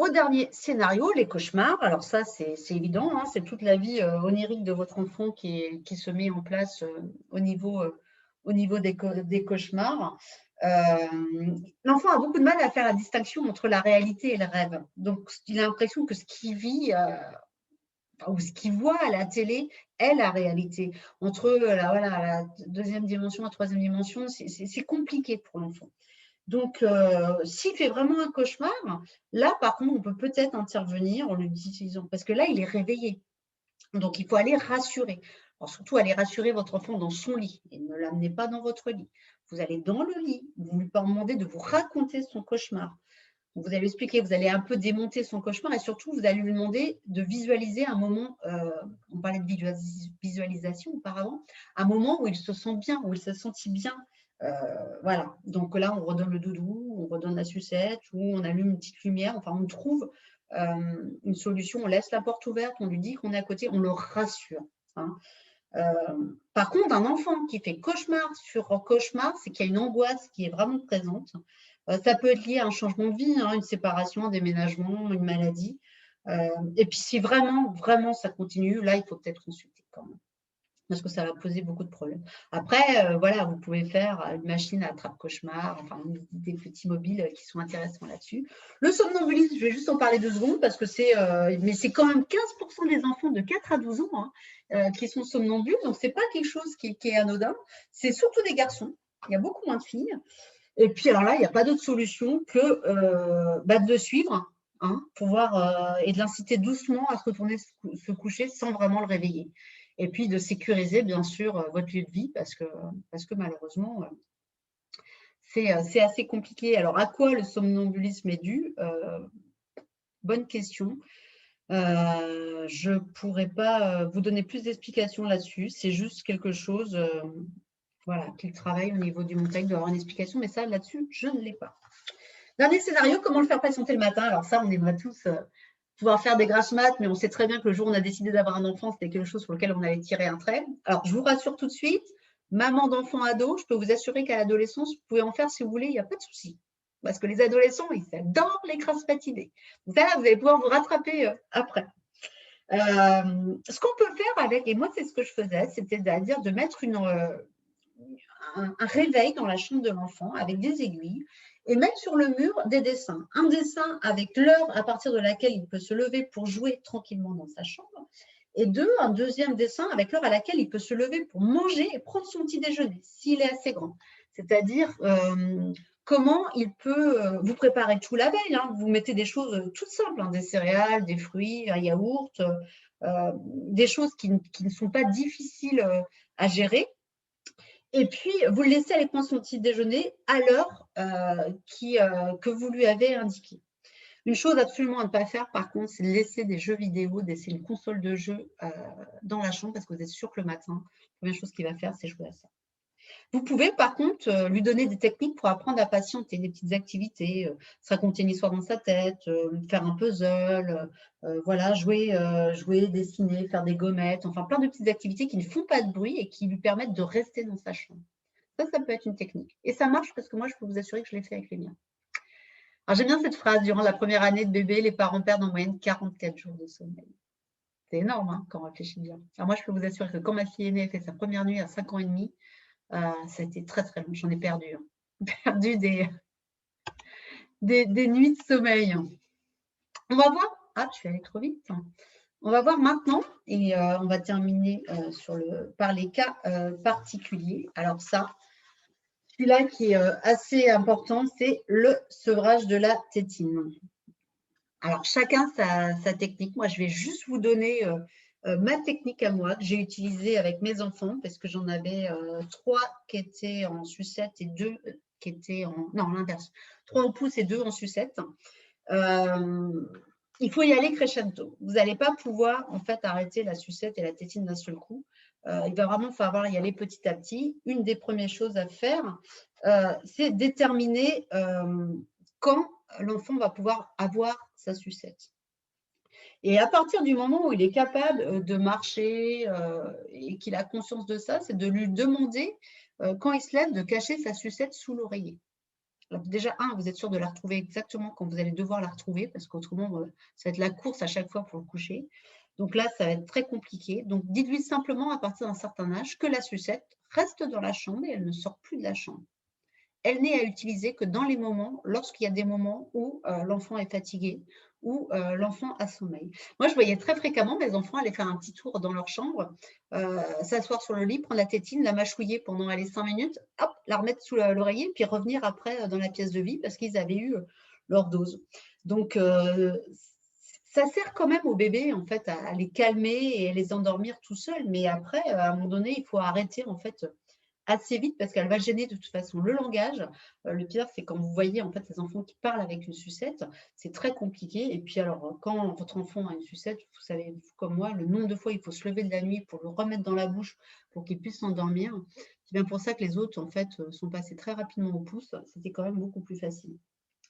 au dernier scénario, les cauchemars. Alors ça, c'est évident, hein, c'est toute la vie onirique de votre enfant qui se met en place au niveau des cauchemars. L'enfant a beaucoup de mal à faire la distinction entre la réalité et le rêve. Donc, il a l'impression que ce qu'il vit ou ce qu'il voit à la télé est la réalité. Entre la deuxième dimension et la troisième dimension, c'est compliqué pour l'enfant. Donc, s'il fait vraiment un cauchemar, là, par contre, on peut peut-être intervenir en lui disant, parce que là, il est réveillé. Donc, il faut aller rassurer. Alors, surtout, aller rassurer votre enfant dans son lit et ne l'amenez pas dans votre lit. Vous allez dans le lit, vous lui demandez de vous raconter son cauchemar. Donc, vous allez expliquer, vous allez un peu démonter son cauchemar et surtout, vous allez lui demander de visualiser un moment, on parlait de visualisation auparavant, un moment où il se sent bien, où il se sentit bien. Voilà, donc là, on redonne le doudou, on redonne la sucette ou on allume une petite lumière. Enfin, on trouve une solution, on laisse la porte ouverte, on lui dit qu'on est à côté, on le rassure. Hein. Par contre, un enfant qui fait cauchemar sur cauchemar, c'est qu'il y a une angoisse qui est vraiment présente. Ça peut être lié à un changement de vie, hein, une séparation, un déménagement, une maladie. Et puis, si vraiment, vraiment ça continue, là, il faut peut-être consulter quand même. Parce que ça va poser beaucoup de problèmes. Après, voilà, vous pouvez faire une machine à attrape-cauchemar, enfin des petits mobiles qui sont intéressants là-dessus. Le somnambulisme, je vais juste en parler 2 secondes parce que mais c'est quand même 15% des enfants de 4 à 12 ans qui sont somnambules, donc c'est pas quelque chose qui est anodin. C'est surtout des garçons, il y a beaucoup moins de filles. Et puis alors là, il n'y a pas d'autre solution que de le suivre, hein, et de l'inciter doucement à se retourner se coucher sans vraiment le réveiller. Et puis de sécuriser, bien sûr, votre lieu de vie parce que malheureusement, c'est assez compliqué. Alors, à quoi le somnambulisme est dû? Bonne question. Je ne pourrais pas vous donner plus d'explications là-dessus. C'est juste quelque chose voilà, qu'il travaille au niveau du montagne, doit avoir une explication, mais ça, là-dessus, je ne l'ai pas. Dernier scénario, comment le faire patienter le matin? Alors ça, on aimerait tous pouvoir faire des grasses mat, mais on sait très bien que le jour où on a décidé d'avoir un enfant, c'était quelque chose sur lequel on allait tirer un trait. Alors, je vous rassure tout de suite, maman d'enfant ado, je peux vous assurer qu'à l'adolescence, vous pouvez en faire si vous voulez, il n'y a pas de souci. Parce que les adolescents, ils adorent les grasses matinées. Donc ça, vous allez pouvoir vous rattraper après. Ce qu'on peut faire avec, et moi, c'est ce que je faisais, c'est-à-dire de mettre un réveil dans la chambre de l'enfant avec des aiguilles et mettre sur le mur des dessins. Un dessin avec l'heure à partir de laquelle il peut se lever pour jouer tranquillement dans sa chambre. Et un deuxième dessin avec l'heure à laquelle il peut se lever pour manger et prendre son petit déjeuner, s'il est assez grand. C'est-à-dire comment il peut vous préparer tout la veille. Hein. Vous mettez des choses toutes simples, hein, des céréales, des fruits, un yaourt, des choses qui ne sont pas difficiles à gérer. Et puis, vous le laissez aller prendre son petit déjeuner à l'heure que vous lui avez indiquée. Une chose absolument à ne pas faire, par contre, c'est de laisser des jeux vidéo, laisser une console de jeu dans la chambre parce que vous êtes sûr que le matin, la première chose qu'il va faire, c'est jouer à ça. Vous pouvez, par contre, lui donner des techniques pour apprendre à patienter, des petites activités, se raconter une histoire dans sa tête, faire un puzzle, voilà, jouer, dessiner, faire des gommettes, enfin plein de petites activités qui ne font pas de bruit et qui lui permettent de rester dans sa chambre. Ça peut être une technique. Et ça marche parce que moi, je peux vous assurer que je l'ai fait avec les miens. Alors, j'aime bien cette phrase, durant la première année de bébé, les parents perdent en moyenne 44 jours de sommeil. C'est énorme hein, quand on réfléchit bien. Alors, moi, je peux vous assurer que quand ma fille aînée a fait sa première nuit à 5 ans et demi, ça a été très, très long. J'en ai perdu. Hein. Perdu des nuits de sommeil. On va voir. Ah, je suis allée trop vite. On va voir maintenant et on va terminer par les cas particuliers. Alors ça, celui-là qui est assez important, c'est le sevrage de la tétine. Alors, chacun sa technique. Moi, je vais juste vous donner ma technique à moi que j'ai utilisée avec mes enfants parce que j'en avais 3 qui étaient en sucette et 2 qui étaient en… Non, l'inverse. 3 au pouce et 2 en sucette. Il faut y aller crescendo. Vous n'allez pas pouvoir en fait arrêter la sucette et la tétine d'un seul coup. Il va vraiment falloir y aller petit à petit. Une des premières choses à faire, c'est déterminer quand l'enfant va pouvoir avoir sa sucette. Et à partir du moment où il est capable de marcher et qu'il a conscience de ça, c'est de lui demander, quand il se lève, de cacher sa sucette sous l'oreiller. Alors, déjà, vous êtes sûr de la retrouver exactement quand vous allez devoir la retrouver, parce qu'autrement, ça va être la course à chaque fois pour le coucher. Donc là, ça va être très compliqué. Donc, dites-lui simplement à partir d'un certain âge que la sucette reste dans la chambre et elle ne sort plus de la chambre. Elle n'est à utiliser que dans les moments, lorsqu'il y a des moments où l'enfant est fatigué ou l'enfant a sommeil. Moi, je voyais très fréquemment mes enfants aller faire un petit tour dans leur chambre, s'asseoir sur le lit, prendre la tétine, la mâchouiller pendant 5 minutes, hop, la remettre sous l'oreiller, puis revenir après dans la pièce de vie parce qu'ils avaient eu leur dose. Donc, ça sert quand même aux bébés en fait à les calmer et à les endormir tout seuls. Mais après, à un moment donné, il faut arrêter en fait assez vite parce qu'elle va gêner de toute façon le langage. Le pire, c'est quand vous voyez en fait les enfants qui parlent avec une sucette, c'est très compliqué. Et puis alors, quand votre enfant a une sucette, vous savez, vous comme moi, le nombre de fois il faut se lever de la nuit pour le remettre dans la bouche pour qu'il puisse s'endormir. C'est bien pour ça que les autres en fait sont passés très rapidement au pouce. C'était quand même beaucoup plus facile.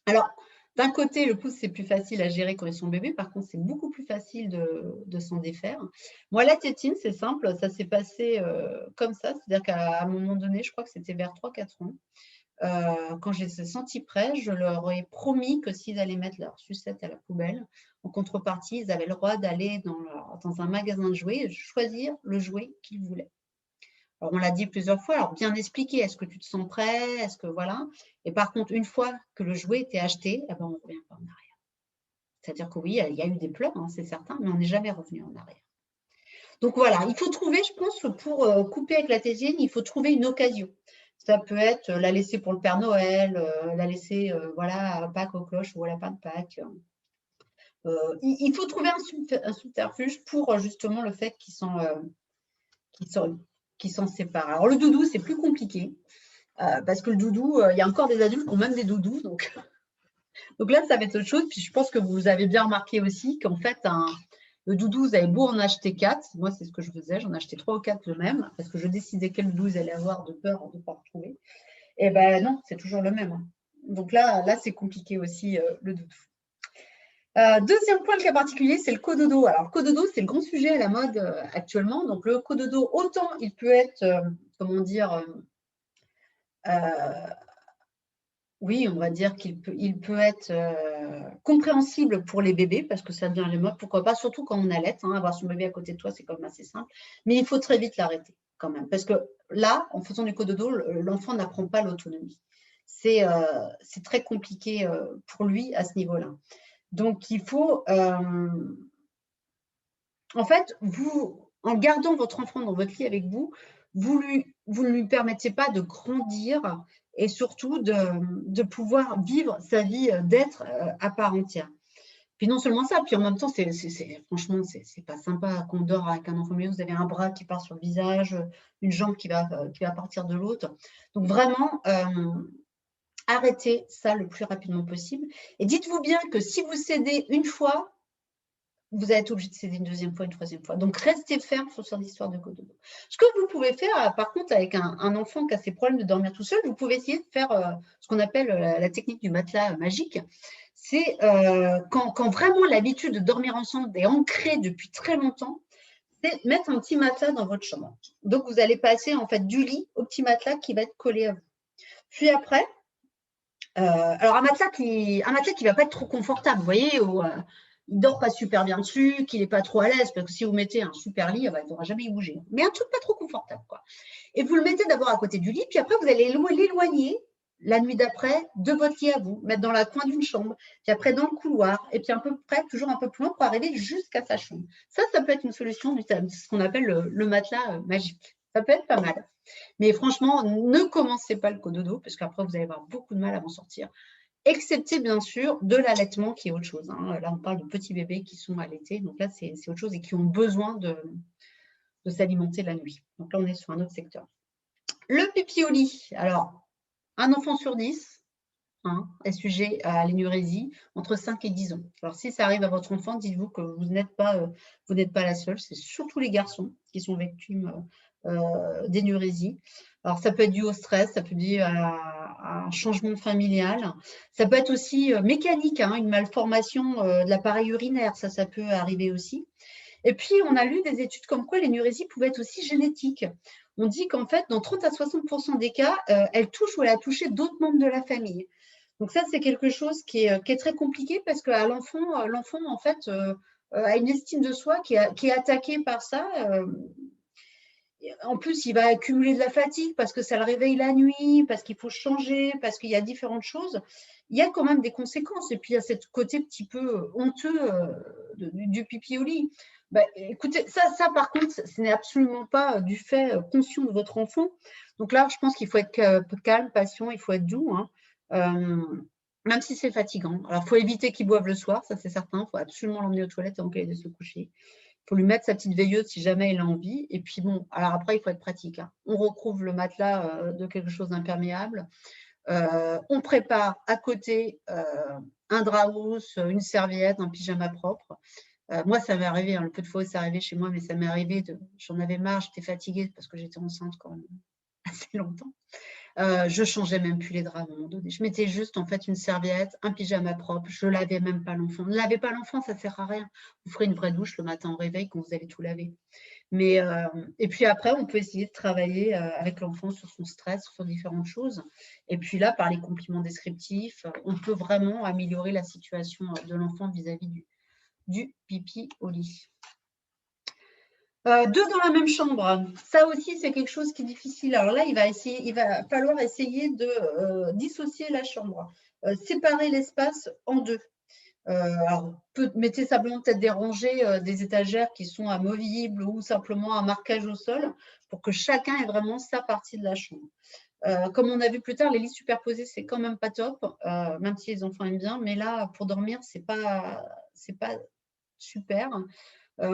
Alors, d'un côté, le pouce, c'est plus facile à gérer quand ils sont bébés. Par contre, c'est beaucoup plus facile de s'en défaire. Moi, la tétine, c'est simple. Ça s'est passé comme ça. C'est-à-dire qu'à un moment donné, je crois que c'était vers 3-4 ans, quand je les ai sentis prêts, je leur ai promis que s'ils allaient mettre leur sucette à la poubelle, en contrepartie, ils avaient le droit d'aller dans un magasin de jouets et choisir le jouet qu'ils voulaient. Alors, on l'a dit plusieurs fois, alors bien expliquer, est-ce que tu te sens prêt? Est-ce que voilà? Et par contre, une fois que le jouet était acheté, eh ben, on ne revient pas en arrière. C'est-à-dire que oui, il y a eu des pleurs, hein, c'est certain, mais on n'est jamais revenu en arrière. Donc voilà, il faut trouver, je pense, pour couper avec la tétine, il faut trouver une occasion. Ça peut être la laisser pour le Père Noël, la laisser voilà, à Pâques aux cloches ou à la lapin de Pâques. Il faut trouver un subterfuge pour justement le fait qu'ils s'en séparent. Alors le doudou, c'est plus compliqué. Parce que le doudou, il y a encore des adultes qui ont même des doudous. Donc là, ça va être autre chose. Puis je pense que vous avez bien remarqué aussi qu'en fait, le doudou, vous avez beau en acheter 4. Moi, c'est ce que je faisais. J'en achetais 3 ou 4 de même parce que je décidais quel doudou ils allaient avoir de peur de ne pas retrouver. Et ben non, c'est toujours le même. Donc là c'est compliqué aussi, le doudou. Deuxième point, le cas particulier, c'est le cododo. Alors, le cododo, c'est le grand sujet à la mode actuellement. Donc, le cododo, autant il peut être, comment dire, oui, on va dire qu'il peut être compréhensible pour les bébés parce que ça devient les mode. Pourquoi pas, surtout quand on allait. Avoir son bébé à côté de toi, c'est quand même assez simple. Mais il faut très vite l'arrêter quand même. Parce que là, en faisant du cododo, l'enfant n'apprend pas l'autonomie. C'est très compliqué pour lui à ce niveau-là. Donc, il faut… en fait, en gardant votre enfant dans votre lit avec vous, vous ne lui permettez pas de grandir et surtout de pouvoir vivre sa vie d'être à part entière. Puis non seulement ça, puis en même temps, franchement, c'est pas sympa qu'on dort avec un enfant, mais vous avez un bras qui part sur le visage, une jambe qui va partir de l'autre. Donc vraiment, arrêtez ça le plus rapidement possible. Et dites-vous bien que si vous cédez une fois, vous allez être obligé de céder une deuxième fois, une troisième fois. Donc, restez ferme sur cette histoire de cododo. Ce que vous pouvez faire, par contre, avec un enfant qui a ses problèmes de dormir tout seul, vous pouvez essayer de faire ce qu'on appelle la technique du matelas magique. C'est quand vraiment l'habitude de dormir ensemble est ancrée depuis très longtemps, c'est mettre un petit matelas dans votre chambre. Donc, vous allez passer en fait du lit au petit matelas qui va être collé à vous. Puis après, alors un matelas qui ne va pas être trop confortable, vous voyez, il ne dort pas super bien dessus, qu'il n'est pas trop à l'aise, parce que si vous mettez un super lit, il ne pourra jamais y bouger. Mais un truc pas trop confortable, quoi. Et vous le mettez d'abord à côté du lit, puis après, vous allez l'éloigner la nuit d'après de votre lit à vous, mettre dans la coin d'une chambre, puis après dans le couloir, et puis à peu près, toujours un peu plus loin pour arriver jusqu'à sa chambre. Ça peut être une solution, ce qu'on appelle le matelas magique. Ça peut être pas mal. Mais franchement, ne commencez pas le cododo, parce qu'après, vous allez avoir beaucoup de mal à en sortir. Excepté, bien sûr, de l'allaitement, qui est autre chose. Là, on parle de petits bébés qui sont allaités. Donc là, c'est autre chose et qui ont besoin de s'alimenter la nuit. Donc là, on est sur un autre secteur. Le pipi au lit. Alors, un enfant sur 10 est sujet à l'énurésie entre 5 et 10 ans. Alors, si ça arrive à votre enfant, dites-vous que vous n'êtes pas la seule. C'est surtout les garçons qui sont victimes d'énurésie. Alors, ça peut être dû au stress, ça peut être dû à un changement familial. Ça peut être aussi mécanique, une malformation de l'appareil urinaire. Ça peut arriver aussi. Et puis, on a lu des études comme quoi l'énurésie pouvait être aussi génétique. on dit qu'en fait, dans 30 à 60% des cas, elle touche ou elle a touché d'autres membres de la famille. Donc ça, c'est quelque chose qui est très compliqué parce que l'enfant, en fait, a une estime de soi qui est attaquée par ça. En plus, il va accumuler de la fatigue parce que ça le réveille la nuit, parce qu'il faut changer, parce qu'il y a différentes choses. Il y a quand même des conséquences. Et puis, il y a ce côté petit peu honteux du pipi au lit. Bah, écoutez, ça, par contre, ce n'est absolument pas du fait conscient de votre enfant. Donc là, je pense qu'il faut être calme, patient, il faut être doux, hein. Même si c'est fatigant. Alors, il faut éviter qu'il boive le soir, ça c'est certain. Il faut absolument l'emmener aux toilettes avant qu'il aille se coucher. Il faut lui mettre sa petite veilleuse si jamais il a envie. Et puis bon, alors après, il faut être pratique, hein. On recouvre le matelas de quelque chose d'imperméable. On prépare à côté un drap housse, une serviette, un pyjama propre. Moi, ça m'est arrivé, hein, le peu de fois où c'est arrivé chez moi, mais ça m'est arrivé, j'en avais marre, j'étais fatiguée parce que j'étais enceinte quand même assez longtemps. Je changeais même plus les draps à un moment donné. Je mettais juste en fait une serviette, un pyjama propre. Je lavais même pas l'enfant. Ne lavez pas l'enfant, ça sert à rien. Vous ferez une vraie douche le matin au réveil quand vous allez tout laver. Mais et puis après, on peut essayer de travailler avec l'enfant sur son stress, sur différentes choses. Et puis là, par les compliments descriptifs, on peut vraiment améliorer la situation de l'enfant vis-à-vis du pipi au lit. Deux dans la même chambre, ça aussi c'est quelque chose qui est difficile. Alors là, il va falloir essayer de dissocier la chambre, séparer l'espace en deux. Alors, mettez simplement peut-être des rangées, des étagères qui sont amovibles ou simplement un marquage au sol pour que chacun ait vraiment sa partie de la chambre. Comme on a vu plus tard, les lits superposés, c'est quand même pas top, même si les enfants aiment bien, mais là, pour dormir, c'est pas super.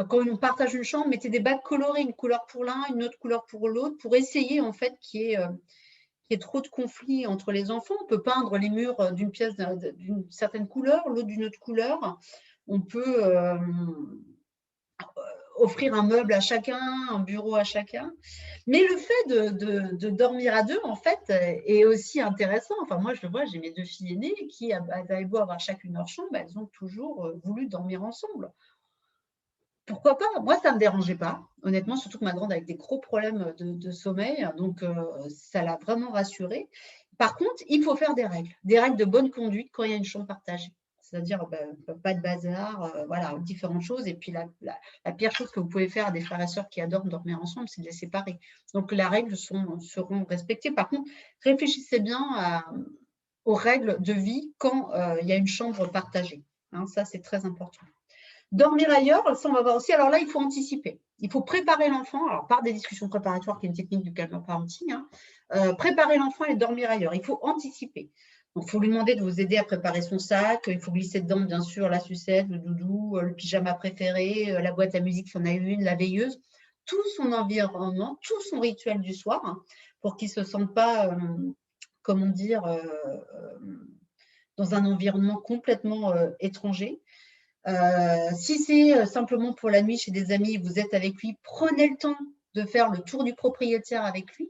Quand on partage une chambre, mettez des bacs colorés, une couleur pour l'un, une autre couleur pour l'autre, pour essayer en fait qu'il y ait trop de conflits entre les enfants. On peut peindre les murs d'une pièce d'une certaine couleur, l'autre d'une autre couleur. On peut offrir un meuble à chacun, un bureau à chacun. Mais le fait de dormir à deux, en fait, est aussi intéressant. Enfin, moi, je le vois, j'ai mes deux filles aînées qui, elles avaient beau avoir chacune leur chambre, elles ont toujours voulu dormir ensemble. Pourquoi pas? Moi, ça ne me dérangeait pas, honnêtement, surtout que ma grande a des gros problèmes de sommeil, donc ça l'a vraiment rassurée. Par contre, il faut faire des règles de bonne conduite quand il y a une chambre partagée. C'est-à-dire pas de bazar, voilà, différentes choses. Et puis la pire chose que vous pouvez faire à des frères et sœurs qui adorent dormir ensemble, c'est de les séparer. Donc les règles seront respectées. Par contre, réfléchissez bien aux règles de vie quand il y a une chambre partagée, hein, ça, c'est très important. Dormir ailleurs, ça on va voir aussi. Alors là, il faut anticiper. Il faut préparer l'enfant, alors par des discussions préparatoires, qui est une technique du calmer parenting, hein, préparer l'enfant et dormir ailleurs. Il faut anticiper. Donc, il faut lui demander de vous aider à préparer son sac. Il faut glisser dedans, bien sûr, la sucette, le doudou, le pyjama préféré, la boîte à musique, si on a une, la veilleuse, tout son environnement, tout son rituel du soir, hein, pour qu'il ne se sente pas, comment dire, dans un environnement complètement étranger. Si c'est simplement pour la nuit chez des amis, vous êtes avec lui, prenez le temps de faire le tour du propriétaire avec lui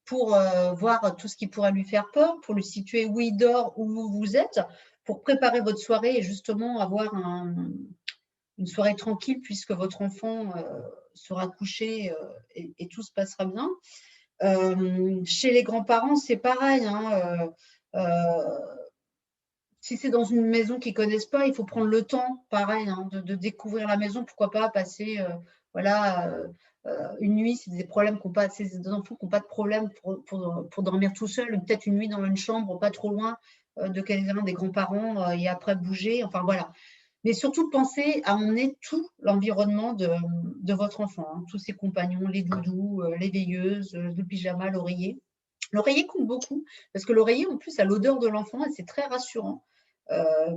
pour voir tout ce qui pourrait lui faire peur, pour lui situer où il dort, où vous êtes, pour préparer votre soirée et justement avoir une soirée tranquille puisque votre enfant sera couché et tout se passera bien. Chez les grands-parents, c'est pareil, hein, si c'est dans une maison qu'ils ne connaissent pas, il faut prendre le temps, pareil, hein, de découvrir la maison. Pourquoi pas passer voilà, une nuit, c'est des problèmes qu'ont pas, c'est des enfants qui n'ont pas de problème pour dormir tout seul, peut-être une nuit dans une chambre pas trop loin de quelqu'un des grands-parents et après bouger. Enfin voilà. Mais surtout, pensez à emmener tout l'environnement de votre enfant, hein, tous ses compagnons, les doudous, les veilleuses, le pyjama, l'oreiller. L'oreiller compte beaucoup parce que l'oreiller, en plus, a l'odeur de l'enfant et c'est très rassurant.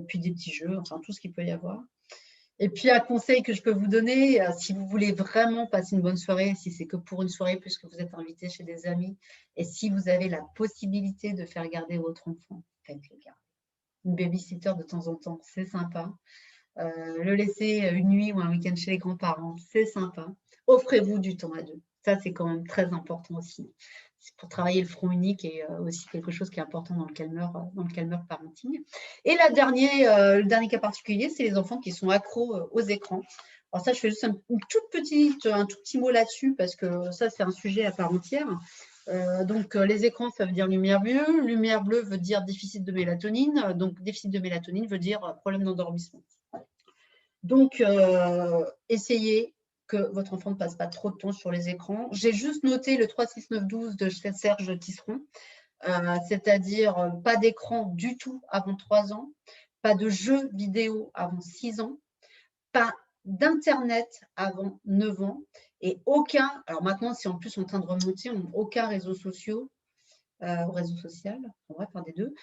Puis des petits jeux, enfin tout ce qu'il peut y avoir. Et puis un conseil que je peux vous donner, si vous voulez vraiment passer une bonne soirée, si c'est que pour une soirée puisque vous êtes invité chez des amis, et si vous avez la possibilité de faire garder votre enfant, faites-le garder. Une babysitter de temps en temps, c'est sympa. Le laisser une nuit ou un week-end chez les grands-parents, c'est sympa. Offrez-vous du temps à deux. Ça, c'est quand même très important aussi. C'est pour travailler le front unique et aussi quelque chose qui est important dans le calmer parenting. Et le dernier cas particulier, c'est les enfants qui sont accros aux écrans. Alors ça, je fais juste un tout petit mot là-dessus parce que ça, c'est un sujet à part entière. Donc, les écrans, ça veut dire lumière bleue. Lumière bleue veut dire déficit de mélatonine. Donc, déficit de mélatonine veut dire problème d'endormissement. Donc, essayez que votre enfant ne passe pas trop de temps sur les écrans. J'ai juste noté le 36912 de Serge Tisseron, c'est-à-dire pas d'écran du tout avant 3 ans, pas de jeux vidéo avant 6 ans, pas d'Internet avant 9 ans et aucun, alors maintenant c'est en plus en train de remonter, aucun réseau social, on va faire des deux,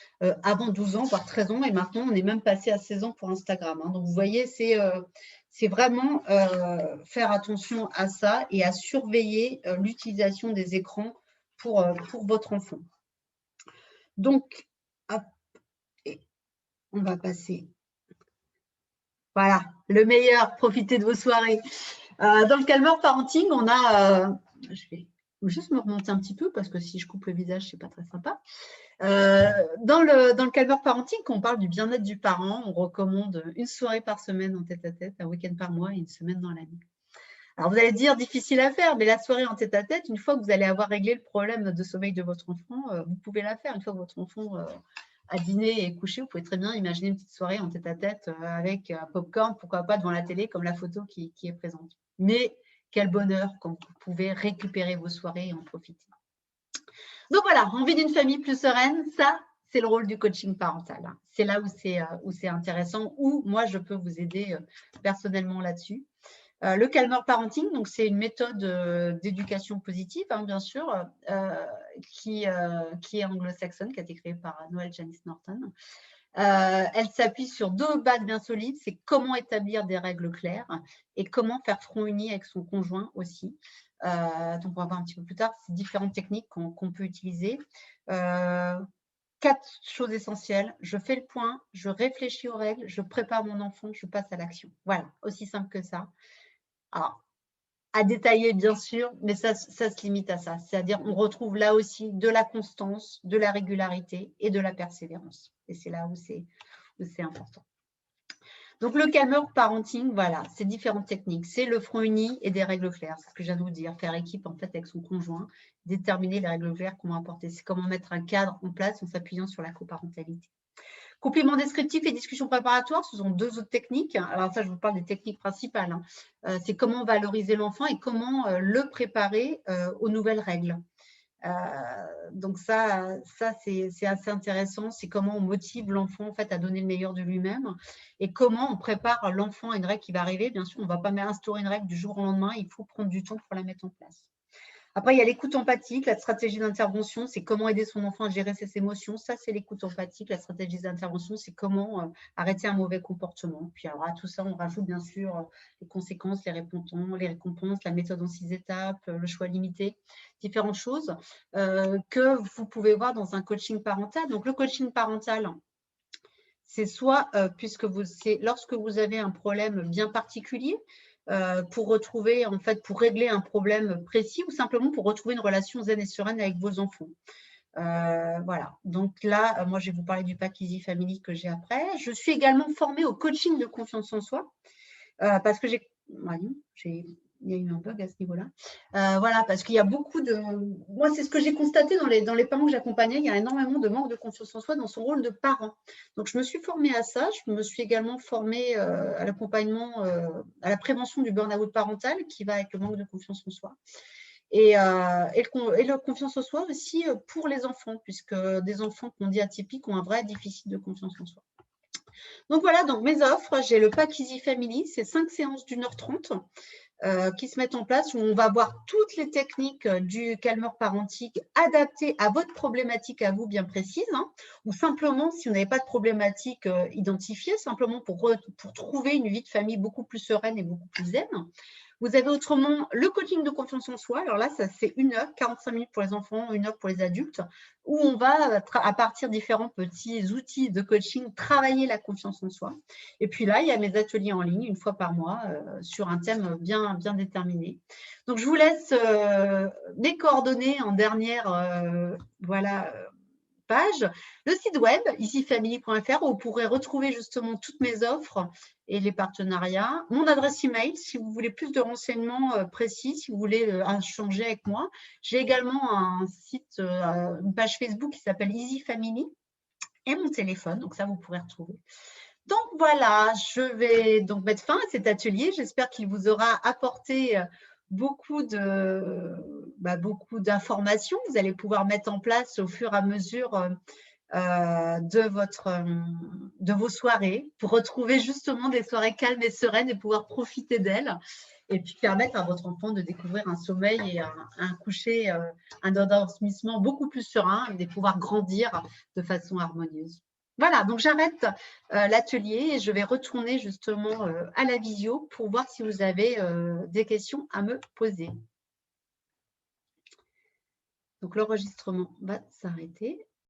avant 12 ans, voire 13 ans, et maintenant on est même passé à 16 ans pour Instagram. Hein. Donc vous voyez, c'est vraiment faire attention à ça et à surveiller l'utilisation des écrans pour votre enfant. Donc, hop, on va passer. Voilà, le meilleur, profitez de vos soirées. Dans le calmeur parenting, on a, je vais juste me remonter un petit peu parce que si je coupe le visage, c'est pas très sympa. Dans le calmeur parenting, quand on parle du bien-être du parent, on recommande une soirée par semaine en tête-à-tête, un week-end par mois et une semaine dans l'année. Alors vous allez dire difficile à faire, mais la soirée en tête-à-tête, une fois que vous allez avoir réglé le problème de sommeil de votre enfant, vous pouvez la faire. Une fois que votre enfant a dîné et couché, vous pouvez très bien imaginer une petite soirée en tête-à-tête avec un popcorn, pourquoi pas devant la télé, comme la photo qui est présente. Mais quel bonheur quand vous pouvez récupérer vos soirées et en profiter. Donc voilà, envie d'une famille plus sereine, ça, c'est le rôle du coaching parental. C'est là où c'est intéressant, où moi, je peux vous aider personnellement là-dessus. Le calmeur parenting, donc c'est une méthode d'éducation positive, hein, bien sûr, qui est anglo-saxonne, qui a été créée par Noel Janice Norton. Elle s'appuie sur 2 bases bien solides, c'est comment établir des règles claires et comment faire front uni avec son conjoint aussi. Donc, on va voir un petit peu plus tard ces différentes techniques qu'on peut utiliser. 4 choses essentielles. Je fais le point, je réfléchis aux règles, je prépare mon enfant, je passe à l'action. Voilà, aussi simple que ça. Alors, à détailler, bien sûr, mais ça se limite à ça. C'est-à-dire, on retrouve là aussi de la constance, de la régularité et de la persévérance. Et c'est là où c'est important. Donc, le calmeur parenting, voilà, c'est différentes techniques. C'est le front uni et des règles claires. C'est ce que je viens de vous dire. Faire équipe, en fait, avec son conjoint, déterminer les règles claires qu'on va apporter. C'est comment mettre un cadre en place en s'appuyant sur la coparentalité. Complément descriptif et discussion préparatoire, ce sont 2 autres techniques. Alors ça, je vous parle des techniques principales. Hein. C'est comment valoriser l'enfant et comment le préparer aux nouvelles règles. Donc ça c'est assez intéressant. C'est comment on motive l'enfant en fait, à donner le meilleur de lui-même et comment on prépare l'enfant à une règle qui va arriver. Bien sûr, on ne va pas instaurer une règle du jour au lendemain. Il faut prendre du temps pour la mettre en place. Après, il y a l'écoute empathique, la stratégie d'intervention, c'est comment aider son enfant à gérer ses émotions. Ça, c'est l'écoute empathique. La stratégie d'intervention, c'est comment arrêter un mauvais comportement. Puis alors à tout ça, on rajoute bien sûr les conséquences, les récompenses, la méthode en 6 étapes, le choix limité, différentes choses que vous pouvez voir dans un coaching parental. Donc, le coaching parental, c'est soit lorsque vous avez un problème bien particulier, pour retrouver, en fait, pour régler un problème précis ou simplement pour retrouver une relation zen et sereine avec vos enfants. Voilà, donc là, moi, je vais vous parler du pack Easy Family que j'ai après. Je suis également formée au coaching de confiance en soi parce que il y a eu un bug à ce niveau-là. Voilà, parce qu'il y a beaucoup de… Moi, c'est ce que j'ai constaté dans les parents que j'accompagnais. Il y a énormément de manque de confiance en soi dans son rôle de parent. Donc, je me suis formée à ça. Je me suis également formée à l'accompagnement, à la prévention du burn-out parental qui va avec le manque de confiance en soi. Et le confiance en soi aussi pour les enfants, puisque des enfants qu'on dit atypiques ont un vrai déficit de confiance en soi. Donc, voilà, donc mes offres. J'ai le pack Easy Family. C'est 5 séances d'1h30. Qui se mettent en place où on va voir toutes les techniques du calmeur parentique adaptées à votre problématique à vous bien précise, hein, ou simplement si vous n'avez pas de problématique identifiée, simplement pour trouver une vie de famille beaucoup plus sereine et beaucoup plus zen. Vous avez autrement le coaching de confiance en soi. Alors là, ça c'est 1 heure, 45 minutes pour les enfants, 1 heure pour les adultes, où on va, à partir de différents petits outils de coaching, travailler la confiance en soi. Et puis là, il y a mes ateliers en ligne, 1 fois par mois, sur un thème bien déterminé. Donc, je vous laisse mes coordonnées en dernière page. Le site web, easyfamily.fr, où vous pourrez retrouver justement toutes mes offres et les partenariats. Mon adresse email, si vous voulez plus de renseignements précis, si vous voulez échanger avec moi. J'ai également un site, une page Facebook qui s'appelle Easy Family et mon téléphone, donc ça, vous pourrez retrouver. Donc voilà, je vais donc mettre fin à cet atelier. J'espère qu'il vous aura apporté beaucoup d'informations. Vous allez pouvoir mettre en place au fur et à mesure de vos soirées pour retrouver justement des soirées calmes et sereines et pouvoir profiter d'elles et puis permettre à votre enfant de découvrir un sommeil et un coucher, un endormissement beaucoup plus serein et de pouvoir grandir de façon harmonieuse. Voilà, donc j'arrête l'atelier et je vais retourner justement à la visio pour voir si vous avez des questions à me poser. Donc l'enregistrement va s'arrêter.